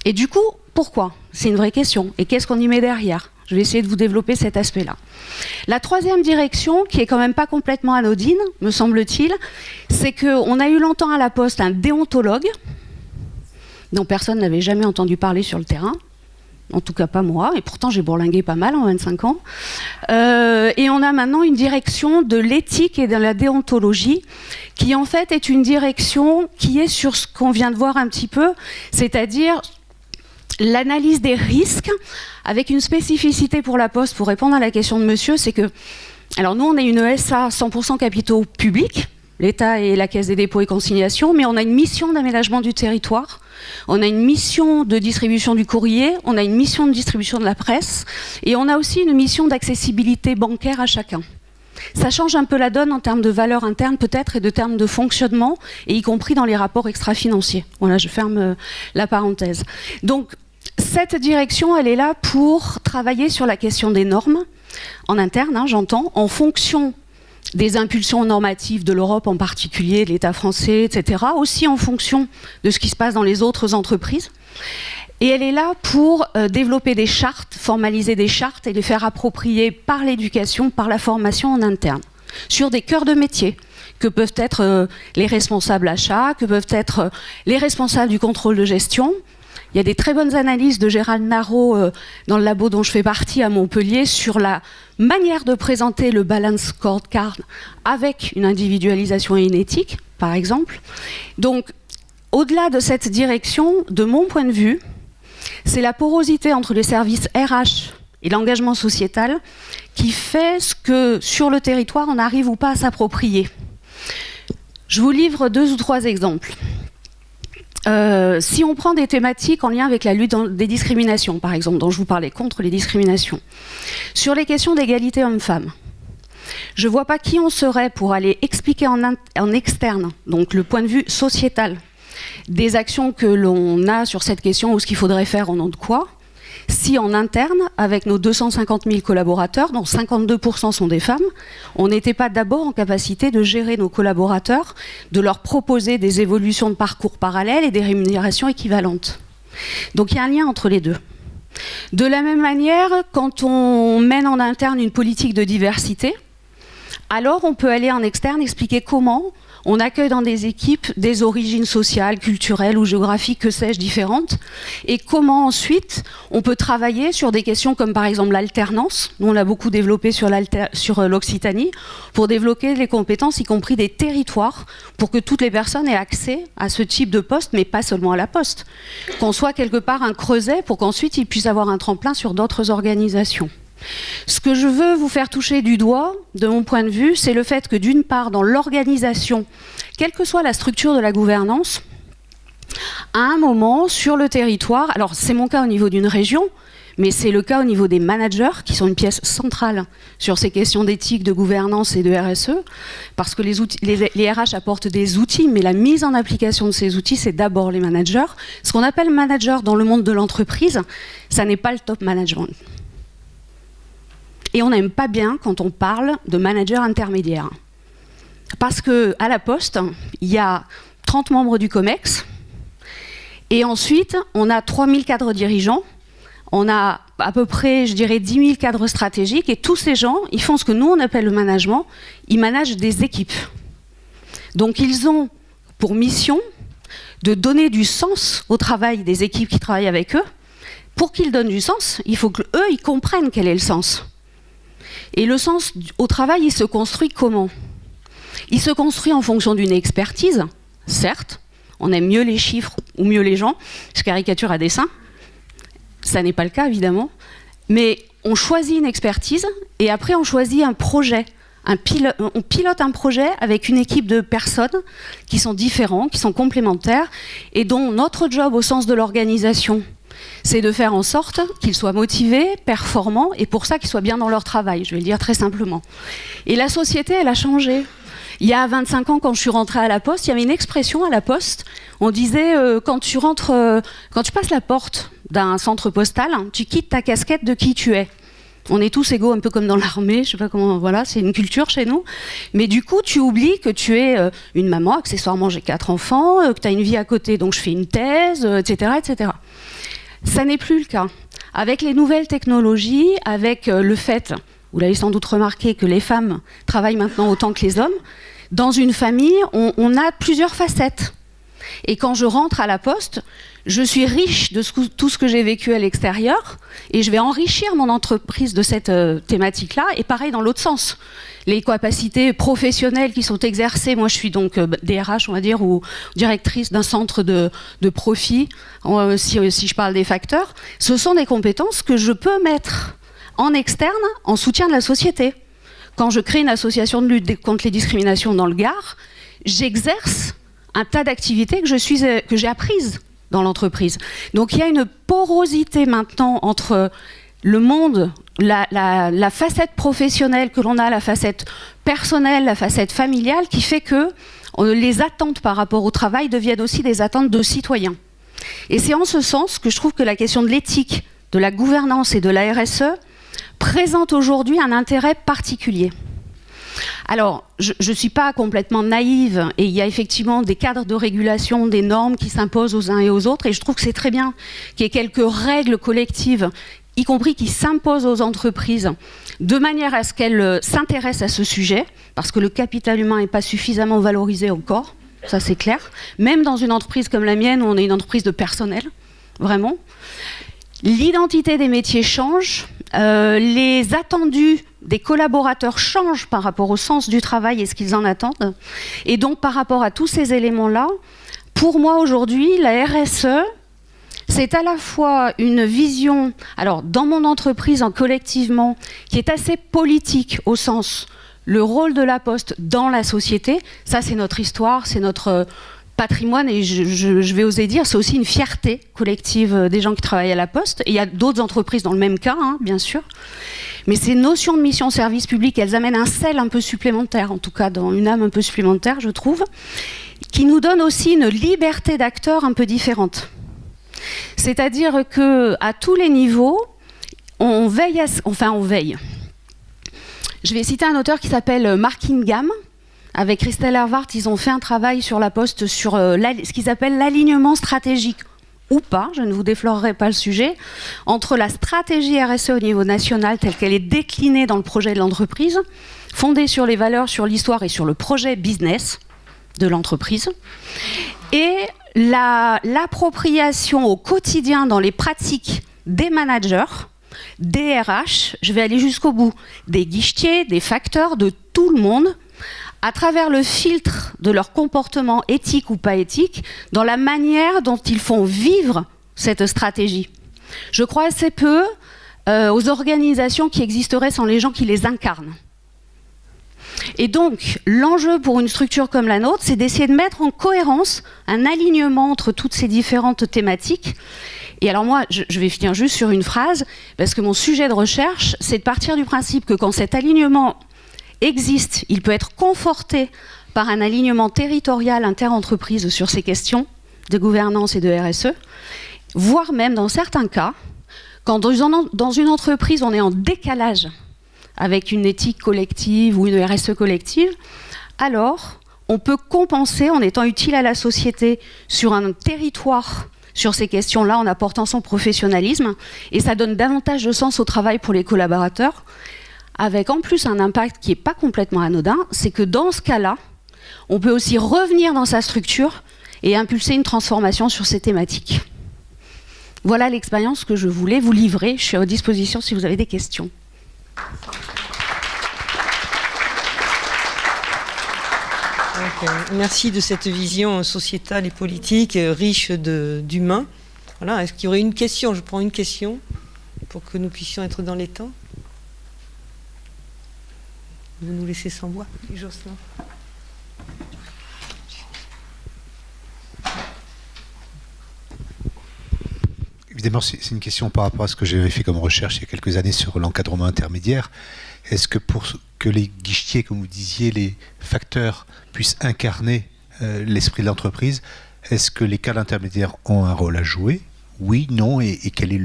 Et du coup, pourquoi ? C'est une vraie question. Et qu'est-ce qu'on y met derrière ? Je vais essayer de vous développer cet aspect-là. La troisième direction, qui est quand même pas complètement anodine, me semble-t-il, c'est qu'on a eu longtemps à la Poste un déontologue, dont personne n'avait jamais entendu parler sur le terrain, en tout cas pas moi, et pourtant j'ai bourlingué pas mal en 25 ans. Et on a maintenant une direction de l'éthique et de la déontologie, qui en fait est une direction qui est sur ce qu'on vient de voir un petit peu, c'est-à-dire l'analyse des risques, avec une spécificité pour la Poste, pour répondre à la question de monsieur, c'est que, alors nous on est une SA 100% capitaux publics, l'État et la Caisse des dépôts et consignations, mais on a une mission d'aménagement du territoire, on a une mission de distribution du courrier, on a une mission de distribution de la presse, et on a aussi une mission d'accessibilité bancaire à chacun. Ça change un peu la donne en termes de valeur interne peut-être et de termes de fonctionnement, et y compris dans les rapports extra-financiers. Voilà, je ferme la parenthèse. Donc, cette direction, elle est là pour travailler sur la question des normes, en interne, hein, j'entends, en fonction des impulsions normatives de l'Europe en particulier, de l'État français, etc., aussi en fonction de ce qui se passe dans les autres entreprises. Et elle est là pour développer des chartes, formaliser des chartes et les faire approprier par l'éducation, par la formation en interne, sur des cœurs de métier, que peuvent être les responsables achats, que peuvent être les responsables du contrôle de gestion. Il y a des très bonnes analyses de Gérald Narot dans le labo dont je fais partie à Montpellier sur la manière de présenter le Balance Scorecard avec une individualisation et une éthique, par exemple. Donc, au-delà de cette direction, de mon point de vue, c'est la porosité entre les services RH et l'engagement sociétal qui fait ce que, sur le territoire, on arrive ou pas à s'approprier. Je vous livre 2 ou 3 exemples. Si on prend des thématiques en lien avec la lutte des discriminations, par exemple, dont je vous parlais, contre les discriminations, sur les questions d'égalité homme-femme, je ne vois pas qui on serait pour aller expliquer en externe, donc le point de vue sociétal, des actions que l'on a sur cette question ou ce qu'il faudrait faire au nom de quoi, si en interne, avec nos 250 000 collaborateurs, dont 52% sont des femmes, on n'était pas d'abord en capacité de gérer nos collaborateurs, de leur proposer des évolutions de parcours parallèles et des rémunérations équivalentes. Donc il y a un lien entre les deux. De la même manière, quand on mène en interne une politique de diversité, alors on peut aller en externe expliquer comment on accueille dans des équipes des origines sociales, culturelles ou géographiques, que sais-je, différentes, et comment ensuite on peut travailler sur des questions comme par exemple l'alternance. Nous on l'a beaucoup développé sur l'Occitanie, pour développer les compétences, y compris des territoires, pour que toutes les personnes aient accès à ce type de poste, mais pas seulement à la Poste. Qu'on soit quelque part un creuset pour qu'ensuite ils puissent avoir un tremplin sur d'autres organisations. Ce que je veux vous faire toucher du doigt, de mon point de vue, c'est le fait que d'une part, dans l'organisation, quelle que soit la structure de la gouvernance, à un moment, sur le territoire, alors c'est mon cas au niveau d'une région, mais c'est le cas au niveau des managers, qui sont une pièce centrale sur ces questions d'éthique, de gouvernance et de RSE, parce que les RH apportent des outils, mais la mise en application de ces outils, c'est d'abord les managers. Ce qu'on appelle manager dans le monde de l'entreprise, ça n'est pas le top management. Et on n'aime pas bien quand on parle de manager intermédiaire. Parce qu'à la Poste, il y a 30 membres du COMEX, et ensuite, on a 3000 cadres dirigeants, on a à peu près, je dirais, 10 000 cadres stratégiques, et tous ces gens, ils font ce que nous, on appelle le management, ils managent des équipes. Donc ils ont pour mission de donner du sens au travail des équipes qui travaillent avec eux. Pour qu'ils donnent du sens, il faut qu'eux, ils comprennent quel est le sens. Et le sens au travail, il se construit comment ? Il se construit en fonction d'une expertise, certes. On aime mieux les chiffres ou mieux les gens. Je caricature à dessein. Ça n'est pas le cas, évidemment. Mais on choisit une expertise et après, on choisit un projet. On pilote un projet avec une équipe de personnes qui sont différentes, qui sont complémentaires et dont notre job au sens de l'organisation, c'est de faire en sorte qu'ils soient motivés, performants, et pour ça qu'ils soient bien dans leur travail, je vais le dire très simplement. Et la société, elle a changé. Il y a 25 ans, quand je suis rentrée à la Poste, il y avait une expression à la Poste, on disait quand tu passes la porte d'un centre postal, tu quittes ta casquette de qui tu es. On est tous égaux, un peu comme dans l'armée, je sais pas comment, voilà, c'est une culture chez nous. Mais du coup, tu oublies que tu es une maman, accessoirement j'ai 4 enfants, que tu as une vie à côté, donc je fais une thèse, etc., etc. Ça n'est plus le cas. Avec les nouvelles technologies, avec le fait, vous l'avez sans doute remarqué, que les femmes travaillent maintenant autant que les hommes, dans une famille, on a plusieurs facettes. Et quand je rentre à la Poste, je suis riche de tout ce que j'ai vécu à l'extérieur et je vais enrichir mon entreprise de cette thématique-là. Et pareil dans l'autre sens. Les capacités professionnelles qui sont exercées, moi je suis donc DRH, on va dire, ou directrice d'un centre de profit, si je parle des facteurs, ce sont des compétences que je peux mettre en externe en soutien de la société. Quand je crée une association de lutte contre les discriminations dans le Gard, j'exerce un tas d'activités que j'ai apprises dans l'entreprise. Donc il y a une porosité maintenant entre le monde, la facette professionnelle que l'on a, la facette personnelle, la facette familiale, qui fait que les attentes par rapport au travail deviennent aussi des attentes de citoyens. Et c'est en ce sens que je trouve que la question de l'éthique, de la gouvernance et de la RSE présente aujourd'hui un intérêt particulier. Alors, je ne suis pas complètement naïve et il y a effectivement des cadres de régulation, des normes qui s'imposent aux uns et aux autres et je trouve que c'est très bien qu'il y ait quelques règles collectives, y compris qui s'imposent aux entreprises, de manière à ce qu'elles s'intéressent à ce sujet, parce que le capital humain n'est pas suffisamment valorisé encore, ça c'est clair, même dans une entreprise comme la mienne où on est une entreprise de personnel, vraiment. L'identité des métiers change, les attendus des collaborateurs changent par rapport au sens du travail et ce qu'ils en attendent. Et donc par rapport à tous ces éléments-là, pour moi aujourd'hui, la RSE, c'est à la fois une vision, alors dans mon entreprise, collectivement, qui est assez politique au sens, le rôle de la Poste dans la société, ça c'est notre histoire, c'est notre patrimoine et je vais oser dire, c'est aussi une fierté collective des gens qui travaillent à la Poste. Et il y a d'autres entreprises dans le même cas, hein, bien sûr. Mais ces notions de mission service public, elles amènent un sel un peu supplémentaire, en tout cas dans une âme un peu supplémentaire, je trouve, qui nous donne aussi une liberté d'acteurs un peu différente. C'est-à-dire qu'à tous les niveaux, on veille. Je vais citer un auteur qui s'appelle Mark Ingham. Avec Christelle Hervart, ils ont fait un travail sur la Poste sur ce qu'ils appellent l'alignement stratégique, ou pas, je ne vous déflorerai pas le sujet, entre la stratégie RSE au niveau national telle qu'elle est déclinée dans le projet de l'entreprise, fondée sur les valeurs, sur l'histoire et sur le projet business de l'entreprise, et l'appropriation au quotidien dans les pratiques des managers, des RH, je vais aller jusqu'au bout, des guichetiers, des facteurs, de tout le monde, à travers le filtre de leur comportement éthique ou pas éthique, dans la manière dont ils font vivre cette stratégie. Je crois assez peu aux organisations qui existeraient sans les gens qui les incarnent. Et donc, l'enjeu pour une structure comme la nôtre, c'est d'essayer de mettre en cohérence un alignement entre toutes ces différentes thématiques. Et alors moi, je vais finir juste sur une phrase, parce que mon sujet de recherche, c'est de partir du principe que quand cet alignement existe, il peut être conforté par un alignement territorial inter-entreprise sur ces questions de gouvernance et de RSE, voire même dans certains cas, quand dans une entreprise on est en décalage avec une éthique collective ou une RSE collective, alors on peut compenser en étant utile à la société sur un territoire sur ces questions-là en apportant son professionnalisme et ça donne davantage de sens au travail pour les collaborateurs. Avec en plus un impact qui n'est pas complètement anodin, c'est que dans ce cas-là, on peut aussi revenir dans sa structure et impulser une transformation sur ces thématiques. Voilà l'expérience que je voulais vous livrer. Je suis à votre disposition si vous avez des questions. Merci de cette vision sociétale et politique riche d'humains. Voilà. Est-ce qu'il y aurait une question? Je prends une question pour que nous puissions être dans les temps. Vous nous laissez sans voix, Jocelyn. évidemment, c'est une question par rapport à ce que j'avais fait comme recherche il y a quelques années sur l'encadrement intermédiaire. Est-ce que pour que les guichetiers, comme vous disiez, les facteurs puissent incarner l'esprit de l'entreprise, est-ce que les cadres intermédiaires ont un rôle à jouer? Oui, non, et quel est,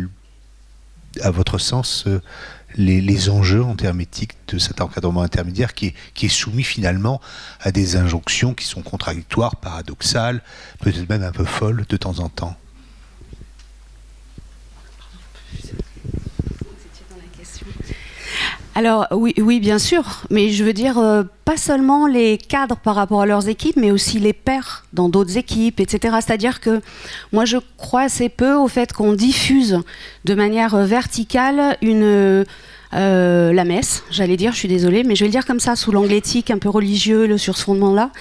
à votre sens, les enjeux en termes éthiques de cet encadrement intermédiaire qui est soumis finalement à des injonctions qui sont contradictoires, paradoxales, peut-être même un peu folles de temps en temps? Alors oui, bien sûr, mais je veux dire, pas seulement les cadres par rapport à leurs équipes, mais aussi les pairs dans d'autres équipes, etc. C'est-à-dire que moi, je crois assez peu au fait qu'on diffuse de manière verticale la messe, j'allais dire, je suis désolée, mais je vais le dire comme ça, sous l'angle éthique, un peu religieux, sur ce fondement-là,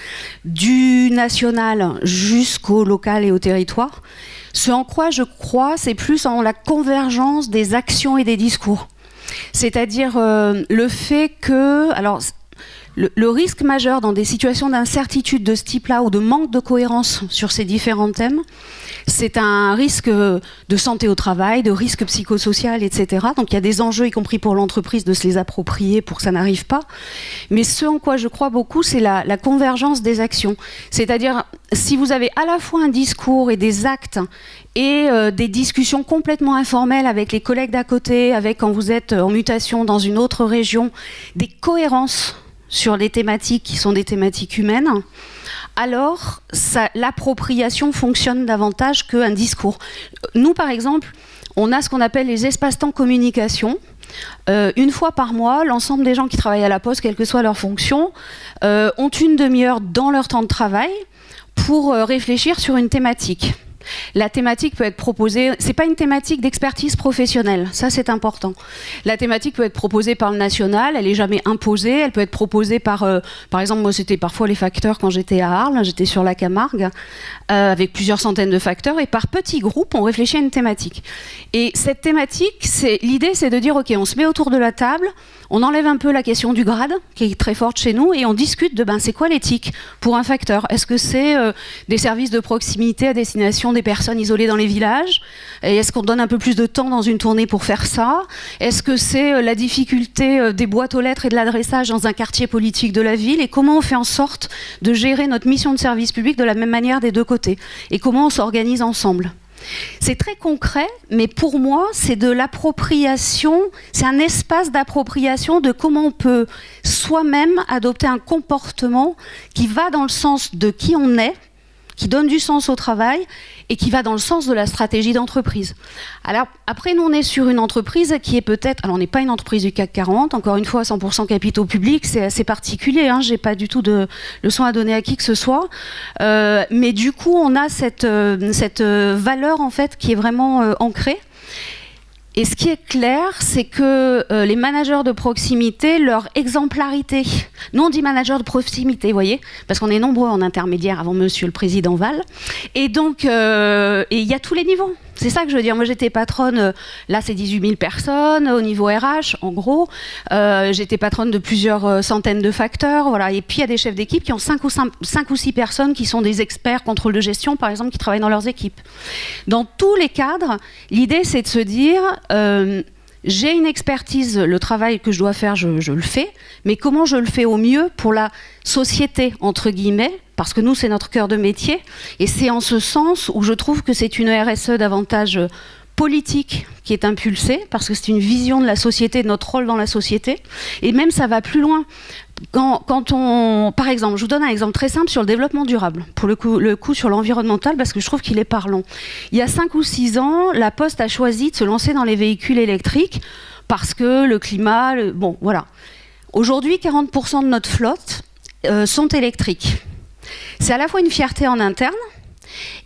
du national jusqu'au local et au territoire. Ce en quoi je crois, c'est plus en la convergence des actions et des discours. C'est-à-dire le fait que... Alors, le risque majeur dans des situations d'incertitude de ce type-là ou de manque de cohérence sur ces différents thèmes, c'est un risque de santé au travail, de risque psychosocial, etc. Donc il y a des enjeux, y compris pour l'entreprise, de se les approprier pour que ça n'arrive pas. Mais ce en quoi je crois beaucoup, c'est la convergence des actions. C'est-à-dire, si vous avez à la fois un discours et des actes et des discussions complètement informelles avec les collègues d'à côté, avec quand vous êtes en mutation dans une autre région, des cohérences sur les thématiques qui sont des thématiques humaines, alors l'appropriation fonctionne davantage qu'un discours. Nous, par exemple, on a ce qu'on appelle les espaces-temps communication. Une fois par mois, l'ensemble des gens qui travaillent à la Poste, quelle que soit leur fonction, ont une demi-heure dans leur temps de travail pour réfléchir sur une thématique. La thématique peut être proposée, c'est pas une thématique d'expertise professionnelle, ça c'est important. La thématique peut être proposée par le national, elle est jamais imposée, elle peut être proposée par exemple, moi c'était parfois les facteurs quand j'étais à Arles, j'étais sur la Camargue, avec plusieurs centaines de facteurs, et par petits groupes, on réfléchit à une thématique. Et cette thématique, l'idée c'est de dire, ok, on se met autour de la table, on enlève un peu la question du grade, qui est très forte chez nous, et on discute de c'est quoi l'éthique pour un facteur? Est-ce que c'est des services de proximité à destination des personnes isolées dans les villages? Et est-ce qu'on donne un peu plus de temps dans une tournée pour faire ça? Est-ce que c'est la difficulté des boîtes aux lettres et de l'adressage dans un quartier politique de la ville? Et comment on fait en sorte de gérer notre mission de service public de la même manière des deux côtés? Et comment on s'organise ensemble? C'est très concret, mais pour moi, c'est de l'appropriation, c'est un espace d'appropriation de comment on peut soi-même adopter un comportement qui va dans le sens de qui on est, qui donne du sens au travail et qui va dans le sens de la stratégie d'entreprise. Alors après, nous on est sur une entreprise qui est peut-être, alors on n'est pas une entreprise du CAC 40, encore une fois 100% capitaux publics, c'est assez particulier, j'ai pas du tout de leçon à donner à qui que ce soit, mais du coup on a cette valeur en fait qui est vraiment ancrée. Et ce qui est clair, c'est que les managers de proximité, leur exemplarité, nous on dit manager de proximité, vous voyez, parce qu'on est nombreux en intermédiaire avant Monsieur le Président Val, et donc il y a tous les niveaux. C'est ça que je veux dire. Moi, j'étais patronne, là, c'est 18 000 personnes au niveau RH, en gros. J'étais patronne de plusieurs centaines de facteurs, voilà. Et puis, il y a des chefs d'équipe qui ont 5 ou 6 personnes qui sont des experts contrôle de gestion, par exemple, qui travaillent dans leurs équipes. Dans tous les cadres, l'idée, c'est de se dire... j'ai une expertise, le travail que je dois faire, je le fais, mais comment je le fais au mieux pour la société, entre guillemets, parce que nous, c'est notre cœur de métier, et c'est en ce sens où je trouve que c'est une RSE davantage politique qui est impulsée, parce que c'est une vision de la société, de notre rôle dans la société, et même ça va plus loin. Quand on, par exemple, je vous donne un exemple très simple sur le développement durable, pour le coup sur l'environnemental, parce que je trouve qu'il est parlant. Il y a 5 ou 6 ans, la Poste a choisi de se lancer dans les véhicules électriques, parce que le climat, bon, voilà. Aujourd'hui, 40% de notre flotte sont électriques. C'est à la fois une fierté en interne,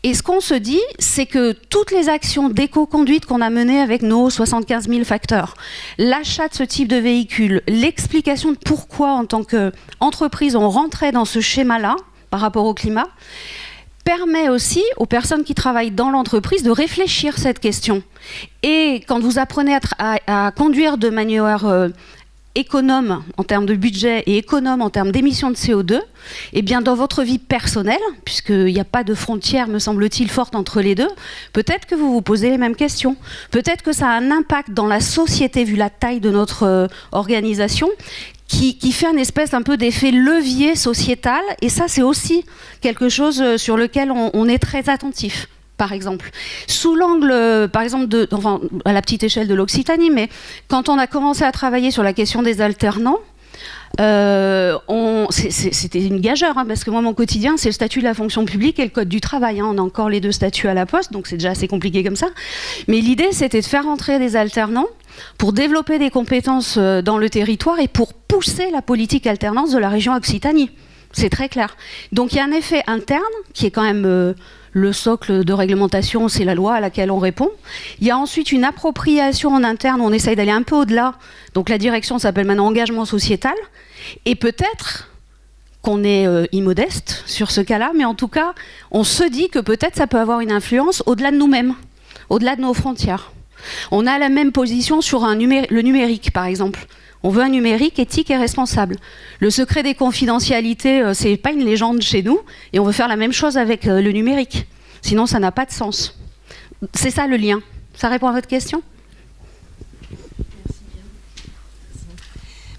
et ce qu'on se dit, c'est que toutes les actions d'éco-conduite qu'on a menées avec nos 75 000 facteurs, l'achat de ce type de véhicule, l'explication de pourquoi en tant qu'entreprise on rentrait dans ce schéma-là par rapport au climat, permet aussi aux personnes qui travaillent dans l'entreprise de réfléchir cette question. Et quand vous apprenez à conduire de manière économe en termes de budget et économe en termes d'émissions de CO2, eh bien dans votre vie personnelle, puisqu'il n'y a pas de frontière, me semble-t-il, forte entre les deux, peut-être que vous vous posez les mêmes questions. Peut-être que ça a un impact dans la société, vu la taille de notre organisation, qui fait un espèce un peu d'effet levier sociétal, et ça c'est aussi quelque chose sur lequel on est très attentif. Par exemple, sous l'angle, par exemple, enfin, à la petite échelle de l'Occitanie, mais quand on a commencé à travailler sur la question des alternants, c'était une gageure, hein, parce que moi, mon quotidien, c'est le statut de la fonction publique et le code du travail. Hein. On a encore les deux statuts à la poste, donc c'est déjà assez compliqué comme ça. Mais l'idée, c'était de faire entrer des alternants pour développer des compétences dans le territoire et pour pousser la politique alternance de la région Occitanie. C'est très clair. Donc il y a un effet interne qui est quand même... le socle de réglementation, c'est la loi à laquelle on répond. Il y a ensuite une appropriation en interne, on essaye d'aller un peu au-delà. Donc la direction s'appelle maintenant engagement sociétal. Et peut-être qu'on est immodeste sur ce cas-là, mais en tout cas, on se dit que peut-être ça peut avoir une influence au-delà de nous-mêmes, au-delà de nos frontières. On a la même position sur le numérique, par exemple. On veut un numérique éthique et responsable. Le secret des confidentialités, c'est pas une légende chez nous, et on veut faire la même chose avec le numérique. Sinon, ça n'a pas de sens. C'est ça le lien. Ça répond à votre question ?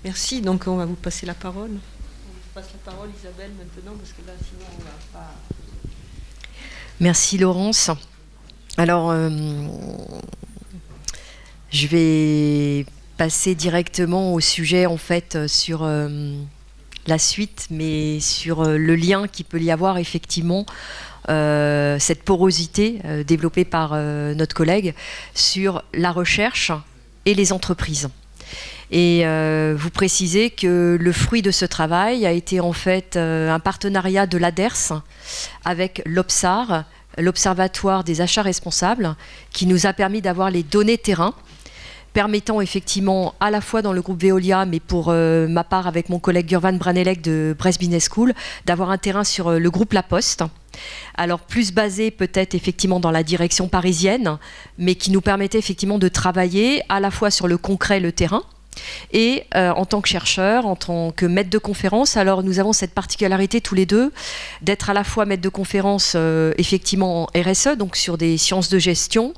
Merci. Donc, on va vous passer la parole. On vous passe la parole, Isabelle, maintenant, parce que là, sinon, on va pas... Merci, Laurence. Alors, je vais passer directement au sujet, en fait, sur la suite, mais sur le lien qu'il peut y avoir, effectivement, cette porosité développée par notre collègue sur la recherche et les entreprises. Et vous précisez que le fruit de ce travail a été, en fait, un partenariat de l'ADERS avec l'OPSAR, l'Observatoire des achats responsables, qui nous a permis d'avoir les données terrain, permettant effectivement à la fois dans le groupe Veolia, mais pour ma part avec mon collègue Gurvan Branelec de Brest Business School, d'avoir un terrain sur le groupe La Poste. Alors plus basé peut-être effectivement dans la direction parisienne, mais qui nous permettait effectivement de travailler à la fois sur le concret, le terrain, et en tant que chercheur, en tant que maître de conférence. Alors nous avons cette particularité tous les deux d'être à la fois maître de conférence effectivement en RSE, donc sur des sciences de gestion,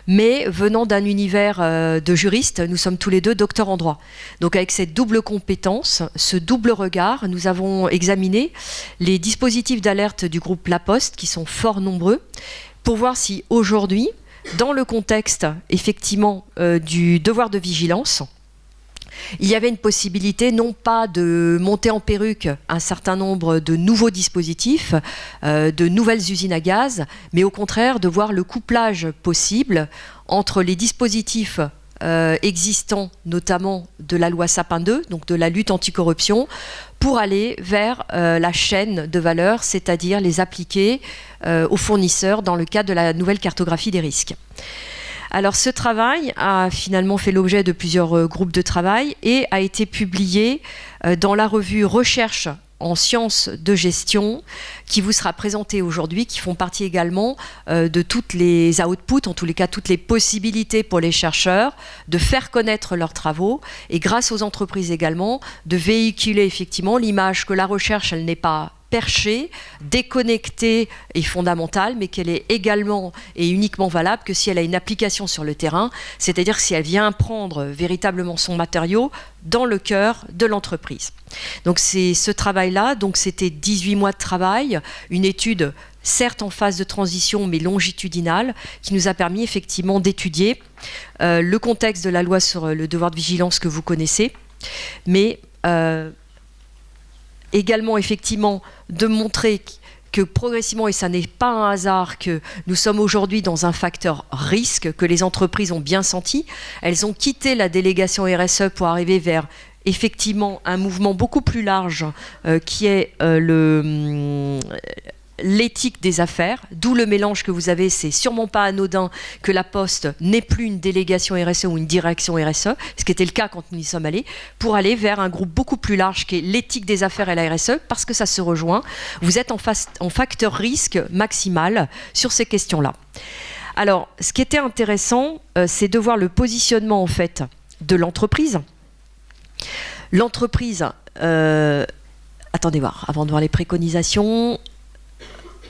mais venant d'un univers de juristes, nous sommes tous les deux docteurs en droit. Donc avec cette double compétence, ce double regard, nous avons examiné les dispositifs d'alerte du groupe La Poste, qui sont fort nombreux, pour voir si aujourd'hui, dans le contexte effectivement du devoir de vigilance, il y avait une possibilité non pas de monter en perruque un certain nombre de nouveaux dispositifs, de nouvelles usines à gaz, mais au contraire de voir le couplage possible entre les dispositifs existants, notamment de la loi Sapin 2, donc de la lutte anticorruption, pour aller vers la chaîne de valeur, c'est-à-dire les appliquer aux fournisseurs dans le cadre de la nouvelle cartographie des risques. Alors ce travail a finalement fait l'objet de plusieurs groupes de travail et a été publié dans la revue Recherche en sciences de gestion qui vous sera présentée aujourd'hui, qui font partie également de toutes les outputs, en tous les cas toutes les possibilités pour les chercheurs de faire connaître leurs travaux et grâce aux entreprises également de véhiculer effectivement l'image que la recherche, elle n'est pas perchée, déconnectée et fondamentale, mais qu'elle est également et uniquement valable que si elle a une application sur le terrain, c'est-à-dire si elle vient prendre véritablement son matériau dans le cœur de l'entreprise. Donc c'est ce travail-là, donc c'était 18 mois de travail, une étude certes en phase de transition mais longitudinale, qui nous a permis effectivement d'étudier le contexte de la loi sur le devoir de vigilance que vous connaissez, mais également effectivement de montrer que progressivement, et ça n'est pas un hasard, que nous sommes aujourd'hui dans un facteur risque que les entreprises ont bien senti. Elles ont quitté la délégation RSE pour arriver vers effectivement un mouvement beaucoup plus large qui est l'éthique des affaires, d'où le mélange que vous avez. C'est sûrement pas anodin que la Poste n'ait plus une délégation RSE ou une direction RSE, ce qui était le cas quand nous y sommes allés, pour aller vers un groupe beaucoup plus large qui est l'éthique des affaires et la RSE, parce que ça se rejoint. Vous êtes en facteur risque maximal sur ces questions-là. Alors, ce qui était intéressant, c'est de voir le positionnement en fait de l'entreprise. L'entreprise, attendez voir, avant de voir les préconisations.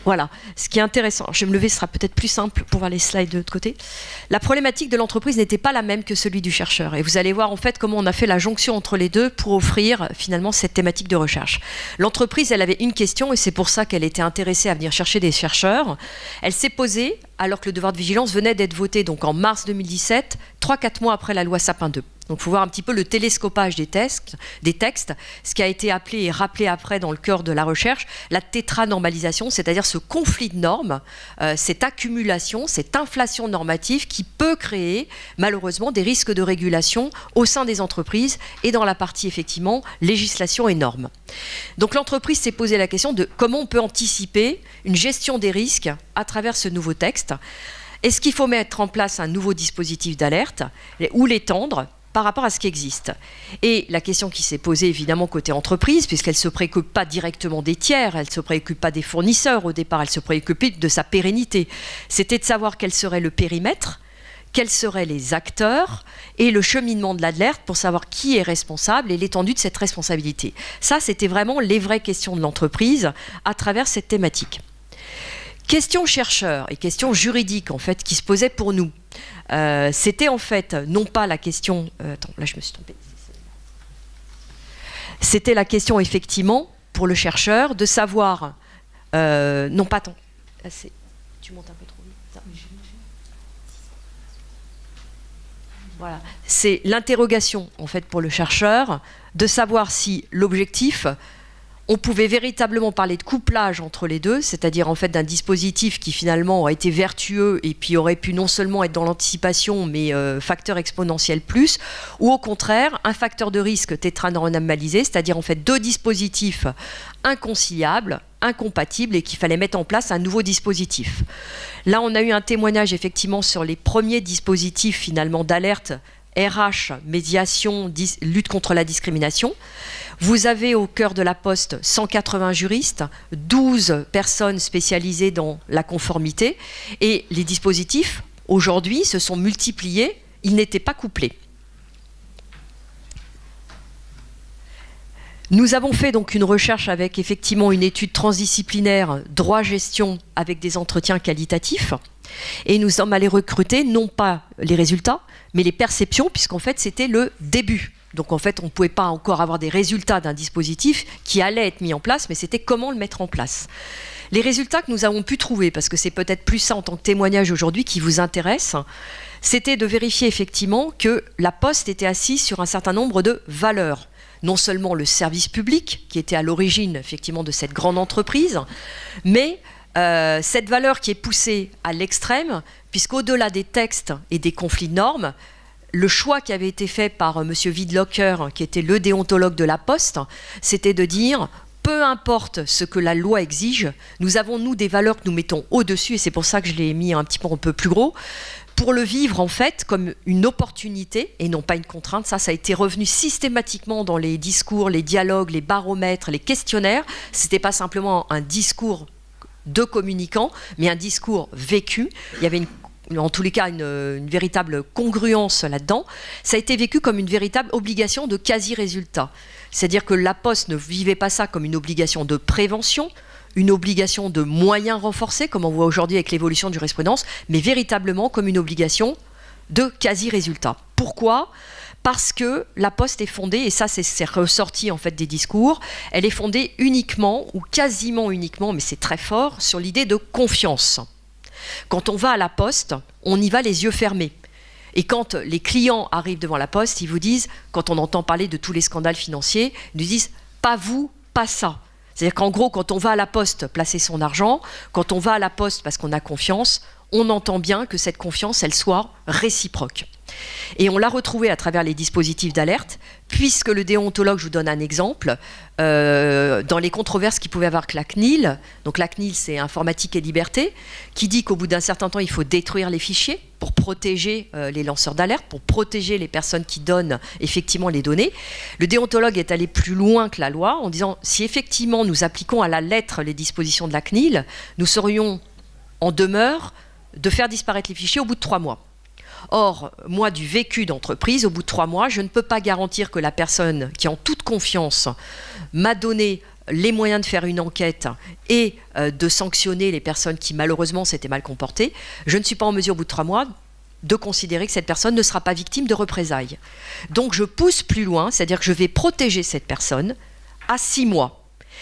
Voilà, ce qui est intéressant, je vais me lever, ce sera peut-être plus simple pour voir les slides de l'autre côté. La problématique de l'entreprise n'était pas la même que celui du chercheur. Et vous allez voir en fait comment on a fait la jonction entre les deux pour offrir finalement cette thématique de recherche. L'entreprise, elle avait une question et c'est pour ça qu'elle était intéressée à venir chercher des chercheurs. Elle s'est posée, alors que le devoir de vigilance venait d'être voté donc en mars 2017, 3-4 mois après la loi Sapin 2. Donc il faut voir un petit peu le télescopage des textes, ce qui a été appelé et rappelé après dans le cœur de la recherche, la tétranormalisation, c'est-à-dire ce conflit de normes, cette accumulation, cette inflation normative qui peut créer malheureusement des risques de régulation au sein des entreprises et dans la partie effectivement législation et normes. Donc l'entreprise s'est posé la question de comment on peut anticiper une gestion des risques à travers ce nouveau texte. Est-ce qu'il faut mettre en place un nouveau dispositif d'alerte ou l'étendre par rapport à ce qui existe? Et la question qui s'est posée évidemment côté entreprise, puisqu'elle ne se préoccupe pas directement des tiers, elle ne se préoccupe pas des fournisseurs au départ, elle se préoccupait de sa pérennité. C'était de savoir quel serait le périmètre, quels seraient les acteurs et le cheminement de l'alerte pour savoir qui est responsable et l'étendue de cette responsabilité. Ça, c'était vraiment les vraies questions de l'entreprise à travers cette thématique. Question chercheurs et questions juridiques en fait qui se posaient pour nous. C'était en fait non pas la question... attends, là je me suis trompée. C'était la question effectivement pour le chercheur de savoir... non pas tant... Là, tu montes un peu trop vite. Voilà. C'est l'interrogation en fait pour le chercheur de savoir si l'objectif... On pouvait véritablement parler de couplage entre les deux, c'est-à-dire en fait d'un dispositif qui finalement aurait été vertueux et puis aurait pu non seulement être dans l'anticipation mais facteur exponentiel plus, ou au contraire un facteur de risque tétranormalisé, c'est-à-dire en fait deux dispositifs inconciliables, incompatibles et qu'il fallait mettre en place un nouveau dispositif. Là on a eu un témoignage effectivement sur les premiers dispositifs finalement d'alerte RH, médiation, lutte contre la discrimination. Vous avez au cœur de la Poste 180 juristes, 12 personnes spécialisées dans la conformité et les dispositifs, aujourd'hui, se sont multipliés, ils n'étaient pas couplés. Nous avons fait donc une recherche avec effectivement une étude transdisciplinaire droit-gestion avec des entretiens qualitatifs et nous sommes allés recruter non pas les résultats mais les perceptions puisqu'en fait c'était le début. Donc en fait on ne pouvait pas encore avoir des résultats d'un dispositif qui allait être mis en place mais c'était comment le mettre en place. Les résultats que nous avons pu trouver, parce que c'est peut-être plus ça en tant que témoignage aujourd'hui qui vous intéresse, c'était de vérifier effectivement que la Poste était assise sur un certain nombre de valeurs. Non seulement le service public, qui était à l'origine effectivement de cette grande entreprise, mais cette valeur qui est poussée à l'extrême, puisqu'au-delà des textes et des conflits de normes, le choix qui avait été fait par M. Wiedlocker, qui était le déontologue de la Poste, c'était de dire, peu importe ce que la loi exige, nous avons, nous, des valeurs que nous mettons au-dessus, et c'est pour ça que je l'ai mis un petit peu un peu plus gros, pour le vivre en fait comme une opportunité et non pas une contrainte. Ça a été revenu systématiquement dans les discours, les dialogues, les baromètres, les questionnaires. C'était pas simplement un discours de communicants, mais un discours vécu. Il y avait en tous les cas une véritable congruence là-dedans. Ça a été vécu comme une véritable obligation de quasi-résultat. C'est-à-dire que la Poste ne vivait pas ça comme une obligation de prévention, une obligation de moyens renforcés, comme on voit aujourd'hui avec l'évolution de jurisprudence, mais véritablement comme une obligation de quasi-résultat. Pourquoi ? Parce que la Poste est fondée, et ça c'est ressorti en fait des discours, elle est fondée uniquement, ou quasiment uniquement, mais c'est très fort, sur l'idée de confiance. Quand on va à la Poste, on y va les yeux fermés. Et quand les clients arrivent devant la Poste, ils vous disent, quand on entend parler de tous les scandales financiers, ils nous disent « pas vous, pas ça ». C'est-à-dire qu'en gros, quand on va à la Poste placer son argent, quand on va à la Poste parce qu'on a confiance, on entend bien que cette confiance, elle soit réciproque. Et on l'a retrouvé à travers les dispositifs d'alerte, puisque le déontologue, je vous donne un exemple, dans les controverses qu'il pouvait avoir avec la CNIL, donc la CNIL c'est Informatique et Liberté, qui dit qu'au bout d'un certain temps, il faut détruire les fichiers pour protéger les lanceurs d'alerte, pour protéger les personnes qui donnent effectivement les données. Le déontologue est allé plus loin que la loi en disant, si effectivement nous appliquons à la lettre les dispositions de la CNIL, nous serions en demeure de faire disparaître les fichiers au bout de 3 mois. Or, moi, du vécu d'entreprise, au bout de 3 mois, je ne peux pas garantir que la personne qui, en toute confiance, m'a donné les moyens de faire une enquête et de sanctionner les personnes qui, malheureusement, s'étaient mal comportées, je ne suis pas en mesure, au bout de 3 mois, de considérer que cette personne ne sera pas victime de représailles. Donc, je pousse plus loin, c'est-à-dire que je vais protéger cette personne à 6 mois.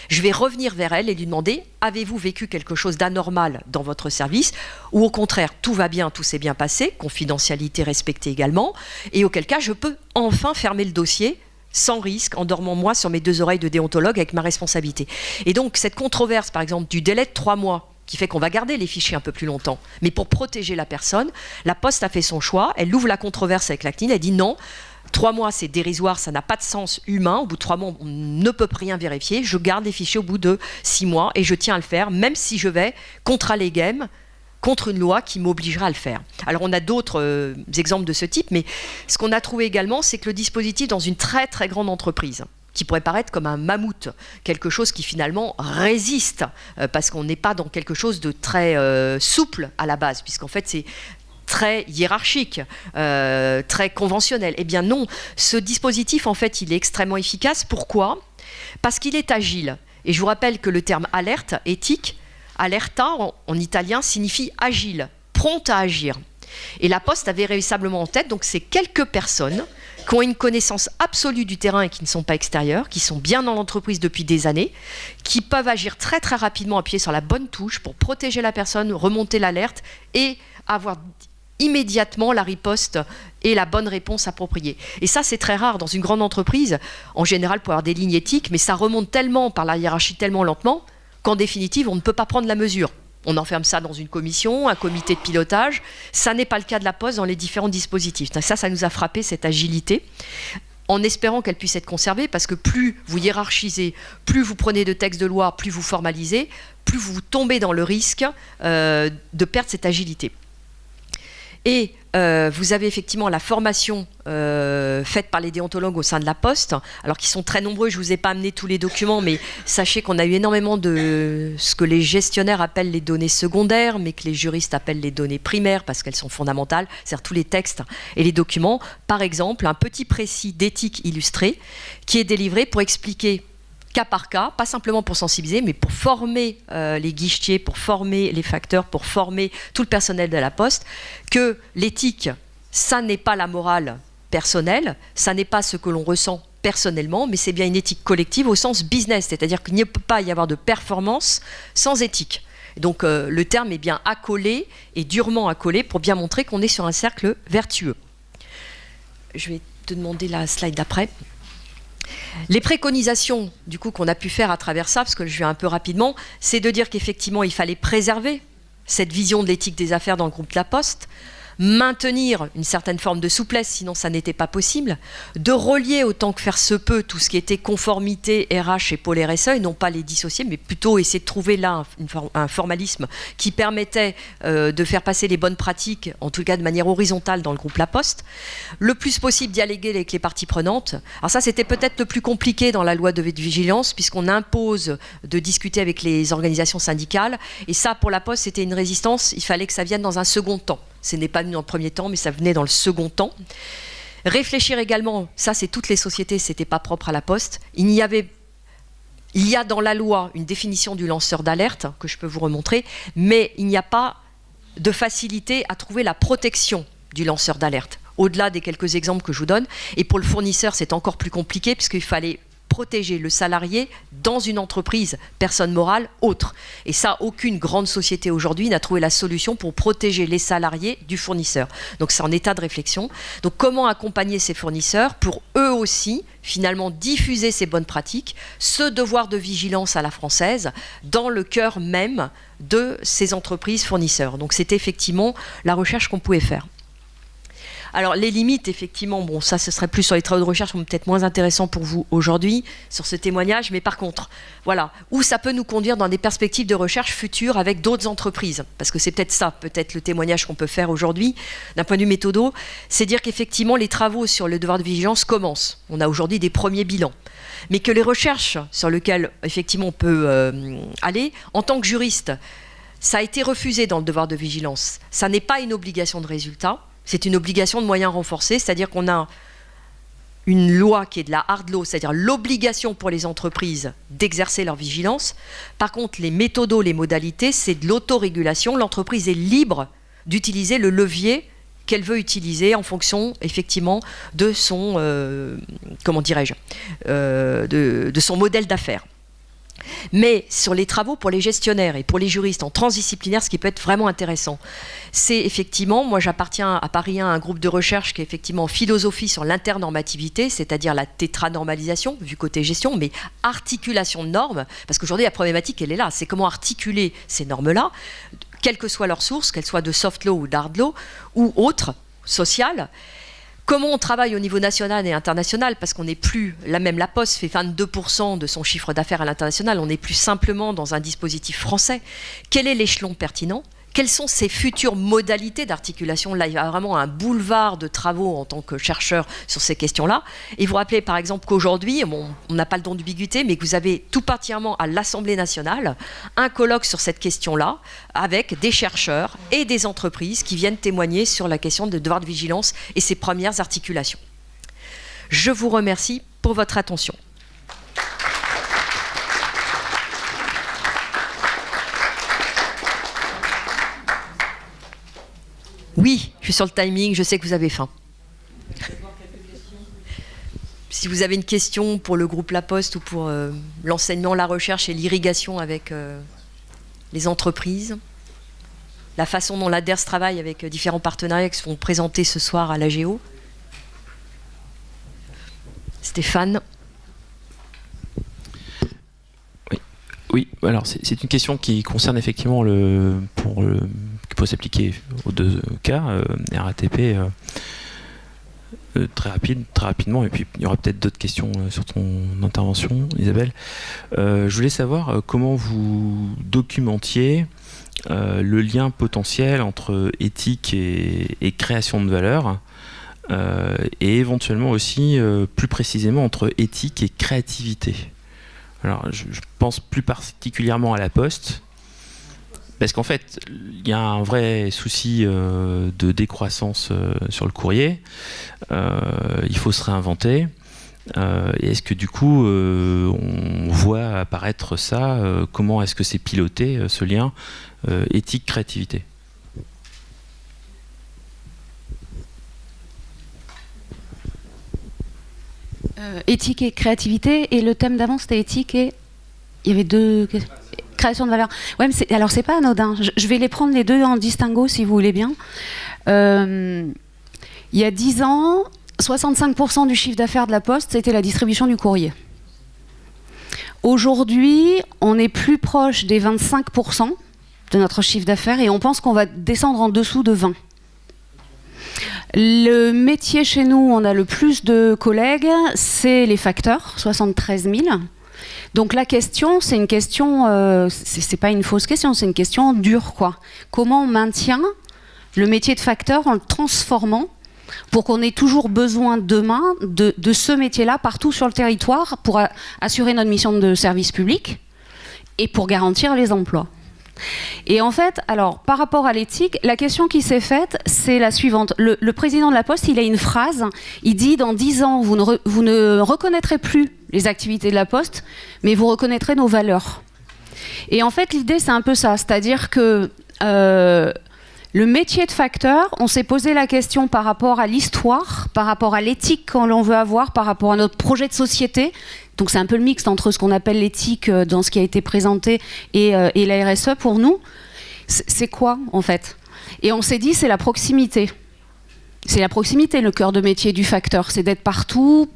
Je vais revenir vers elle et lui demander « Avez-vous vécu quelque chose d'anormal dans votre service ?» ou au contraire « Tout va bien, tout s'est bien passé, confidentialité respectée également » et auquel cas je peux enfin fermer le dossier sans risque, en dormant moi sur mes 2 oreilles de déontologue avec ma responsabilité. Et donc cette controverse par exemple du délai de 3 mois qui fait qu'on va garder les fichiers un peu plus longtemps, mais pour protéger la personne, la Poste a fait son choix, elle ouvre la controverse avec la CNIL, elle dit non, 3 mois, c'est dérisoire, ça n'a pas de sens humain. Au bout de 3 mois, on ne peut rien vérifier. Je garde les fichiers au bout de 6 mois et je tiens à le faire, même si je vais contre allegem, contre une loi qui m'obligera à le faire. Alors, on a d'autres exemples de ce type, mais ce qu'on a trouvé également, c'est que le dispositif dans une très très grande entreprise, qui pourrait paraître comme un mammouth, quelque chose qui finalement résiste, parce qu'on n'est pas dans quelque chose de très souple à la base, puisqu'en fait, c'est très hiérarchique, très conventionnel. Eh bien non, ce dispositif, en fait, il est extrêmement efficace. Pourquoi ? Parce qu'il est agile. Et je vous rappelle que le terme alerte, éthique, alerta en italien signifie agile, prompte à agir. Et la Poste avait véritablement en tête, donc c'est quelques personnes qui ont une connaissance absolue du terrain et qui ne sont pas extérieures, qui sont bien dans l'entreprise depuis des années, qui peuvent agir très très rapidement, appuyer sur la bonne touche pour protéger la personne, remonter l'alerte et avoir immédiatement la riposte et la bonne réponse appropriée. Et ça, c'est très rare dans une grande entreprise. En général, pour avoir des lignes éthiques, mais ça remonte tellement par la hiérarchie, tellement lentement, qu'en définitive, on ne peut pas prendre la mesure. On enferme ça dans une commission, un comité de pilotage. Ça n'est pas le cas de la Poste dans les différents dispositifs. Ça nous a frappé, cette agilité, en espérant qu'elle puisse être conservée, parce que plus vous hiérarchisez, plus vous prenez de textes de loi, plus vous formalisez, plus vous tombez dans le risque de perdre cette agilité. Et vous avez effectivement la formation faite par les déontologues au sein de la Poste, alors qu'ils sont très nombreux. Je ne vous ai pas amené tous les documents, mais sachez qu'on a eu énormément de ce que les gestionnaires appellent les données secondaires, mais que les juristes appellent les données primaires parce qu'elles sont fondamentales, c'est-à-dire tous les textes et les documents. Par exemple, un petit précis d'éthique illustré qui est délivré pour expliquer cas par cas, pas simplement pour sensibiliser, mais pour former les guichetiers, pour former les facteurs, pour former tout le personnel de la Poste, que l'éthique, ça n'est pas la morale personnelle, ça n'est pas ce que l'on ressent personnellement, mais c'est bien une éthique collective au sens business, c'est-à-dire qu'il ne peut pas y avoir de performance sans éthique. Donc le terme est bien accolé et durement accolé pour bien montrer qu'on est sur un cercle vertueux. Je vais te demander la slide d'après. Les préconisations du coup qu'on a pu faire à travers ça, parce que je vais un peu rapidement, c'est de dire qu'effectivement il fallait préserver cette vision de l'éthique des affaires dans le groupe de la Poste, maintenir une certaine forme de souplesse, sinon ça n'était pas possible, de relier autant que faire se peut tout ce qui était conformité, RH et pôle RSE, et non pas les dissocier, mais plutôt essayer de trouver là un formalisme qui permettait de faire passer les bonnes pratiques, en tout cas de manière horizontale dans le groupe La Poste, le plus possible dialoguer avec les parties prenantes. Alors ça, c'était peut-être le plus compliqué dans la loi de vigilance, puisqu'on impose de discuter avec les organisations syndicales, et ça, pour La Poste, c'était une résistance, il fallait que ça vienne dans un second temps. Ce n'est pas venu dans le premier temps, mais ça venait dans le second temps. Réfléchir également, ça c'est toutes les sociétés, ce n'était pas propre à la Poste. Il y a dans la loi une définition du lanceur d'alerte, que je peux vous remontrer, mais il n'y a pas de facilité à trouver la protection du lanceur d'alerte, au-delà des quelques exemples que je vous donne. Et pour le fournisseur, c'est encore plus compliqué, puisqu'il fallait protéger le salarié dans une entreprise, personne morale, autre. Et ça, aucune grande société aujourd'hui n'a trouvé la solution pour protéger les salariés du fournisseur. Donc c'est en état de réflexion. Donc comment accompagner ces fournisseurs pour eux aussi, finalement, diffuser ces bonnes pratiques, ce devoir de vigilance à la française, dans le cœur même de ces entreprises fournisseurs. Donc c'était effectivement la recherche qu'on pouvait faire. Alors les limites, effectivement, bon, ça ce serait plus sur les travaux de recherche, sont peut-être moins intéressants pour vous aujourd'hui, sur ce témoignage, mais par contre, voilà, où ça peut nous conduire dans des perspectives de recherche futures avec d'autres entreprises, parce que c'est peut-être ça, peut-être le témoignage qu'on peut faire aujourd'hui, d'un point de vue méthodo, c'est dire qu'effectivement les travaux sur le devoir de vigilance commencent. On a aujourd'hui des premiers bilans, mais que les recherches sur lesquelles effectivement on peut aller, en tant que juriste, ça a été refusé dans le devoir de vigilance. Ça n'est pas une obligation de résultat. C'est une obligation de moyens renforcés, c'est-à-dire qu'on a une loi qui est de la hard law, c'est-à-dire l'obligation pour les entreprises d'exercer leur vigilance. Par contre, les méthodos, les modalités, c'est de l'autorégulation. L'entreprise est libre d'utiliser le levier qu'elle veut utiliser en fonction, effectivement, de son, de son modèle d'affaires. Mais sur les travaux pour les gestionnaires et pour les juristes en transdisciplinaire, ce qui peut être vraiment intéressant, c'est effectivement, moi j'appartiens à Paris 1 à un groupe de recherche qui est effectivement en philosophie sur l'internormativité, c'est-à-dire la tétranormalisation, vu côté gestion, mais articulation de normes, parce qu'aujourd'hui la problématique elle est là, c'est comment articuler ces normes-là, quelle que soit leur source, qu'elles soient de soft law ou d'hard law, ou autres, sociales. Comment on travaille au niveau national et international, parce qu'on n'est plus, la Poste fait 22% de son chiffre d'affaires à l'international, on n'est plus simplement dans un dispositif français. Quel est l'échelon pertinent ? Quelles sont ces futures modalités d'articulation ? Là, il y a vraiment un boulevard de travaux en tant que chercheur sur ces questions-là. Et vous rappelez par exemple qu'aujourd'hui, on n'a pas le don d'ubiquité, mais que vous avez tout particulièrement à l'Assemblée nationale un colloque sur cette question-là, avec des chercheurs et des entreprises qui viennent témoigner sur la question de devoir de vigilance et ses premières articulations. Je vous remercie pour votre attention. Oui, je suis sur le timing, je sais que vous avez faim. Si vous avez une question pour le groupe La Poste ou pour l'enseignement, la recherche et l'irrigation avec les entreprises, la façon dont l'ADERS travaille avec différents partenariats qui seront présentés ce soir à l'AGO. Stéphane. Oui, alors c'est une question qui concerne effectivement qui peut s'appliquer aux deux cas, RATP, très rapidement, et puis il y aura peut-être d'autres questions sur ton intervention, Isabelle. Je voulais savoir comment vous documentiez le lien potentiel entre éthique et création de valeur, et éventuellement aussi plus précisément entre éthique et créativité. Alors, je pense plus particulièrement à La Poste, parce qu'en fait, il y a un vrai souci de décroissance sur le courrier. Il faut se réinventer. Et est-ce que du coup, on voit apparaître ça comment est-ce que c'est piloté, ce lien éthique-créativité ? Éthique et créativité, et le thème d'avant c'était éthique et il y avait deux création de valeur. Ouais, mais alors c'est pas anodin. Je vais les prendre les deux en distinguo si vous voulez bien. Il y a 10 ans, 65% du chiffre d'affaires de La Poste c'était la distribution du courrier. Aujourd'hui, on est plus proche des 25% de notre chiffre d'affaires et on pense qu'on va descendre en dessous de 20%. Le métier chez nous, on a le plus de collègues, c'est les facteurs, 73 000. Donc la question, c'est une question, c'est pas une fausse question, c'est une question dure, quoi. Comment on maintient le métier de facteur en le transformant pour qu'on ait toujours besoin demain de ce métier-là partout sur le territoire pour assurer notre mission de service public et pour garantir les emplois. Et en fait, alors, par rapport à l'éthique, la question qui s'est faite, c'est la suivante. Le président de La Poste, il a une phrase, il dit « Dans 10 ans, vous ne reconnaîtrez plus les activités de La Poste, mais vous reconnaîtrez nos valeurs. » Et en fait, l'idée, c'est un peu ça. C'est-à-dire que le métier de facteur, on s'est posé la question par rapport à l'histoire, par rapport à l'éthique qu'on l'on veut avoir, par rapport à notre projet de société. Donc c'est un peu le mixte entre ce qu'on appelle l'éthique dans ce qui a été présenté et la RSE pour nous. C'est quoi en fait ? Et on s'est dit c'est la proximité. C'est la proximité, le cœur de métier du facteur. C'est d'être partout,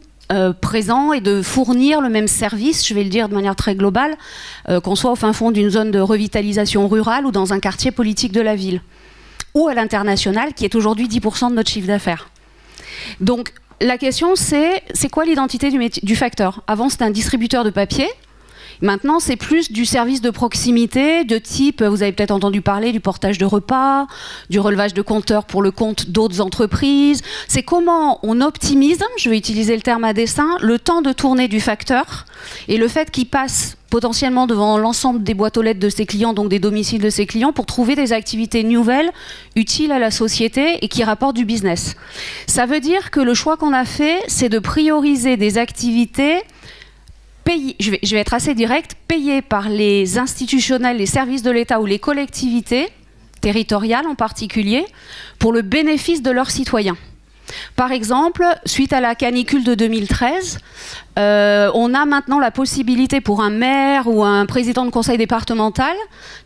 présent et de fournir le même service, je vais le dire de manière très globale, qu'on soit au fin fond d'une zone de revitalisation rurale ou dans un quartier politique de la ville. Ou à l'international qui est aujourd'hui 10% de notre chiffre d'affaires. Donc la question, c'est quoi l'identité du facteur ? Avant, c'était un distributeur de papier. Maintenant, c'est plus du service de proximité, de type, vous avez peut-être entendu parler du portage de repas, du relevage de compteurs pour le compte d'autres entreprises. C'est comment on optimise, je vais utiliser le terme à dessein, le temps de tournée du facteur et le fait qu'il passe potentiellement devant l'ensemble des boîtes aux lettres de ses clients, donc des domiciles de ses clients, pour trouver des activités nouvelles, utiles à la société et qui rapportent du business. Ça veut dire que le choix qu'on a fait, c'est de prioriser des activités payées, je vais être assez direct, payées par les institutionnels, les services de l'État ou les collectivités, territoriales en particulier, pour le bénéfice de leurs citoyens. Par exemple, suite à la canicule de 2013, on a maintenant la possibilité pour un maire ou un président de conseil départemental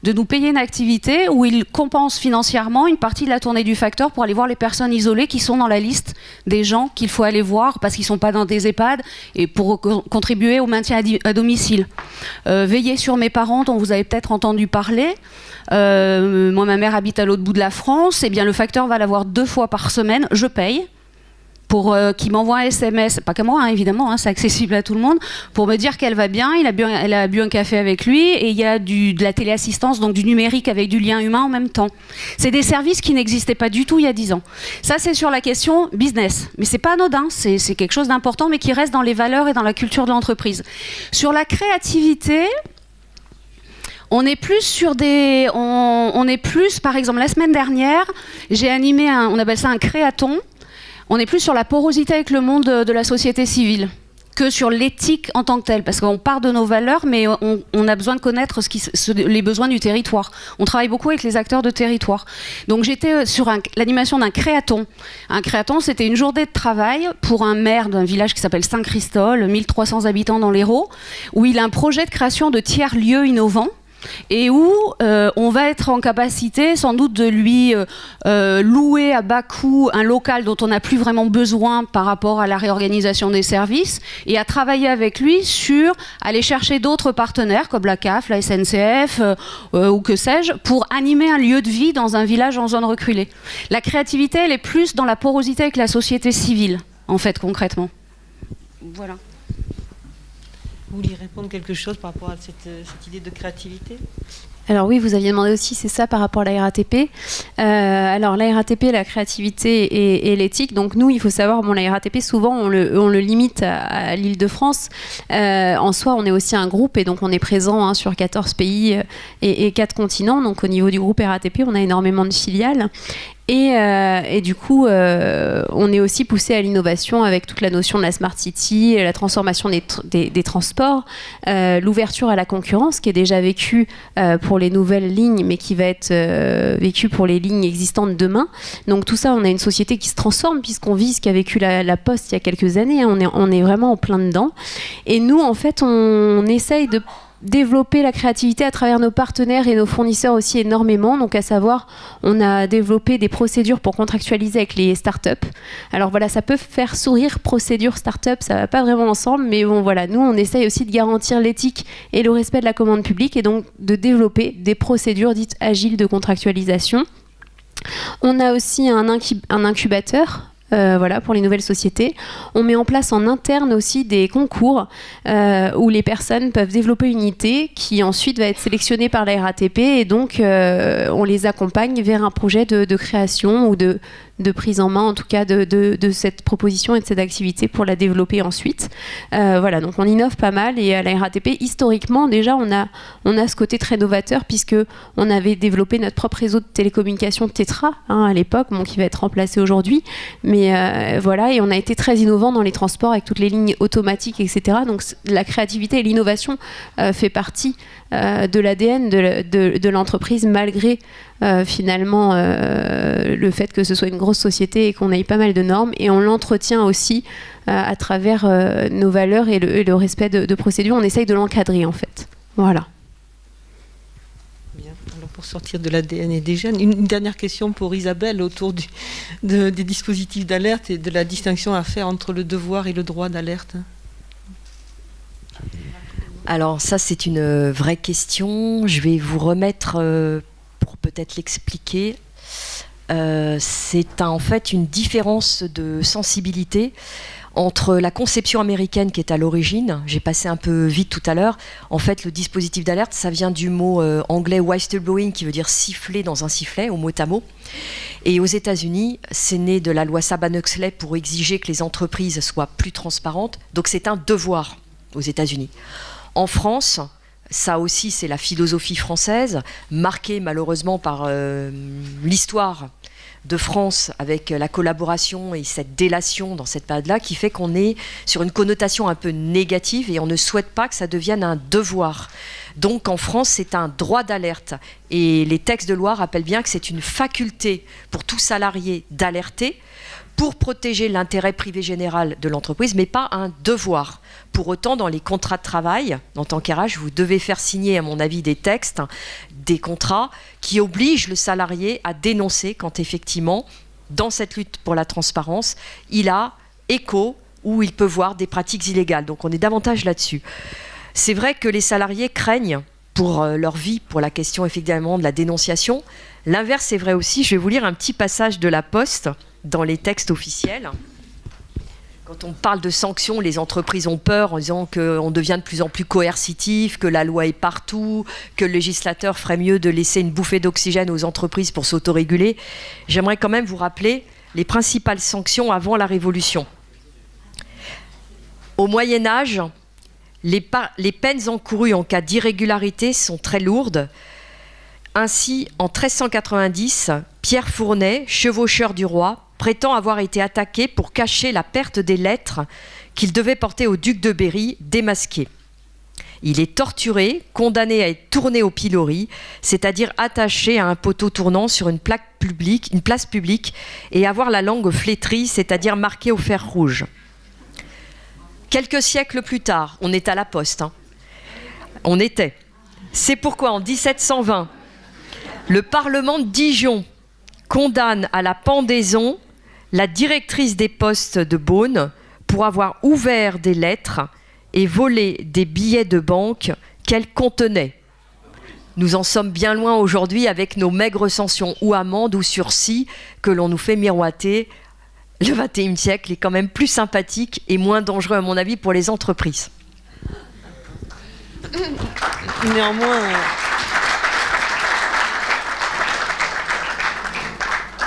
de nous payer une activité où il compense financièrement une partie de la tournée du facteur pour aller voir les personnes isolées qui sont dans la liste des gens qu'il faut aller voir parce qu'ils ne sont pas dans des EHPAD et pour contribuer au maintien à domicile. Veiller sur mes parents dont vous avez peut-être entendu parler. Moi, ma mère habite à l'autre bout de la France. Eh bien, le facteur va la voir 2 fois par semaine. Je paye pour qu'il m'envoie un SMS, pas qu'à moi, hein, évidemment, hein, c'est accessible à tout le monde, pour me dire qu'elle va bien. Elle a bu un café avec lui et il y a de la téléassistance, donc du numérique avec du lien humain en même temps. C'est des services qui n'existaient pas du tout il y a 10 ans. Ça, c'est sur la question business. Mais c'est pas anodin, c'est quelque chose d'important, mais qui reste dans les valeurs et dans la culture de l'entreprise. Sur la créativité, on est plus sur par exemple, la semaine dernière, j'ai animé on appelle ça un créaton. On est plus sur la porosité avec le monde de la société civile que sur l'éthique en tant que telle, parce qu'on part de nos valeurs, mais on a besoin de connaître les besoins du territoire. On travaille beaucoup avec les acteurs de territoire. Donc j'étais sur l'animation d'un créaton. Un créaton, c'était une journée de travail pour un maire d'un village qui s'appelle Saint-Christol, 1300 habitants dans l'Hérault, où il a un projet de création de tiers-lieux innovants, et où on va être en capacité sans doute de lui louer à bas coût un local dont on n'a plus vraiment besoin par rapport à la réorganisation des services, et à travailler avec lui sur aller chercher d'autres partenaires comme la CAF, la SNCF ou que sais-je, pour animer un lieu de vie dans un village en zone reculée. La créativité, elle est plus dans la porosité avec la société civile, en fait, concrètement. Voilà. Vous vouliez répondre quelque chose par rapport à cette idée de créativité ? Alors oui, vous aviez demandé aussi, c'est ça par rapport à la RATP. Alors la RATP, la créativité et l'éthique. Donc nous, il faut savoir, bon, la RATP, souvent, on le limite à l'Île-de-France. En soi, on est aussi un groupe et donc on est présent sur 14 pays et 4 continents. Donc au niveau du groupe RATP, on a énormément de filiales. Et du coup, on est aussi poussé à l'innovation avec toute la notion de la Smart City, la transformation des transports, l'ouverture à la concurrence qui est déjà vécue pour les nouvelles lignes, mais qui va être vécue pour les lignes existantes demain. Donc tout ça, on a une société qui se transforme puisqu'on vit ce qu'a vécu la Poste il y a quelques années. Hein. On est vraiment en plein dedans. Et nous, en fait, on essaye de développer la créativité à travers nos partenaires et nos fournisseurs aussi énormément. Donc à savoir, on a développé des procédures pour contractualiser avec les startups. Alors voilà, ça peut faire sourire, procédure startup, ça va pas vraiment ensemble, mais bon voilà, nous on essaye aussi de garantir l'éthique et le respect de la commande publique et donc de développer des procédures dites agiles de contractualisation. On a aussi un incubateur. Voilà, pour les nouvelles sociétés. On met en place en interne aussi des concours où les personnes peuvent développer une unité qui ensuite va être sélectionnée par la RATP et donc on les accompagne vers un projet de création ou de prise en main en tout cas de cette proposition et de cette activité pour la développer ensuite. Voilà, donc on innove pas mal et à la RATP, historiquement déjà on a ce côté très novateur puisque on avait développé notre propre réseau de télécommunications Tetra à l'époque, bon, qui va être remplacé aujourd'hui, mais voilà, et on a été très innovant dans les transports avec toutes les lignes automatiques, etc. Donc la créativité et l'innovation fait partie de l'ADN de l'entreprise malgré finalement le fait que ce soit une grosse société et qu'on ait pas mal de normes, et on l'entretient aussi à travers nos valeurs et le respect de procédures. On essaye de l'encadrer en fait. Voilà. Bien. Alors pour sortir de l'ADN et des gènes, une dernière question pour Isabelle autour des dispositifs d'alerte et de la distinction à faire entre le devoir et le droit d'alerte. Alors ça, c'est une vraie question. Je vais vous remettre, pour peut-être l'expliquer, c'est en fait une différence de sensibilité entre la conception américaine qui est à l'origine. J'ai passé un peu vite tout à l'heure. En fait, le dispositif d'alerte, ça vient du mot anglais whistleblowing, qui veut dire siffler dans un sifflet, au mot à mot. Et aux États-Unis, c'est né de la loi Saban-Huxley pour exiger que les entreprises soient plus transparentes. Donc c'est un devoir aux États-Unis. En France, Ça aussi, c'est la philosophie française, marquée malheureusement par l'histoire de France avec la collaboration et cette délation dans cette période-là, qui fait qu'on est sur une connotation un peu négative et on ne souhaite pas que ça devienne un devoir. Donc en France, c'est un droit d'alerte. Et les textes de loi rappellent bien que c'est une faculté pour tout salarié d'alerter pour protéger l'intérêt privé général de l'entreprise, mais pas un devoir. Pour autant, dans les contrats de travail, en tant qu'RH, vous devez faire signer, à mon avis, des textes, des contrats qui obligent le salarié à dénoncer quand effectivement, dans cette lutte pour la transparence, il a écho ou il peut voir des pratiques illégales. Donc on est davantage là-dessus. C'est vrai que les salariés craignent pour leur vie, pour la question effectivement de la dénonciation. L'inverse est vrai aussi. Je vais vous lire un petit passage de la Poste dans les textes officiels. Quand on parle de sanctions, les entreprises ont peur en disant qu'on devient de plus en plus coercitif, que la loi est partout, que le législateur ferait mieux de laisser une bouffée d'oxygène aux entreprises pour s'autoréguler. J'aimerais quand même vous rappeler les principales sanctions avant la Révolution. Au Moyen-Âge, les peines encourues en cas d'irrégularité sont très lourdes. Ainsi, en 1390, Pierre Fournet, chevaucheur du roi, prétend avoir été attaqué pour cacher la perte des lettres qu'il devait porter au duc de Berry, démasqué. Il est torturé, condamné à être tourné au pilori, c'est-à-dire attaché à un poteau tournant sur une place publique, et avoir la langue flétrie, c'est-à-dire marquée au fer rouge. Quelques siècles plus tard, on est à la Poste. On était. C'est pourquoi en 1720, le Parlement de Dijon condamne à la pendaison la directrice des postes de Beaune pour avoir ouvert des lettres et volé des billets de banque qu'elles contenaient. Nous en sommes bien loin aujourd'hui avec nos maigres sanctions ou amendes ou sursis que l'on nous fait miroiter. Le XXIe siècle est quand même plus sympathique et moins dangereux à mon avis pour les entreprises.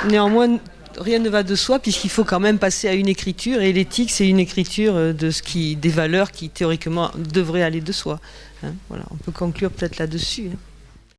Néanmoins, rien ne va de soi puisqu'il faut quand même passer à une écriture et l'éthique, c'est une écriture des valeurs qui théoriquement devraient aller de soi. Voilà, on peut conclure peut-être là-dessus.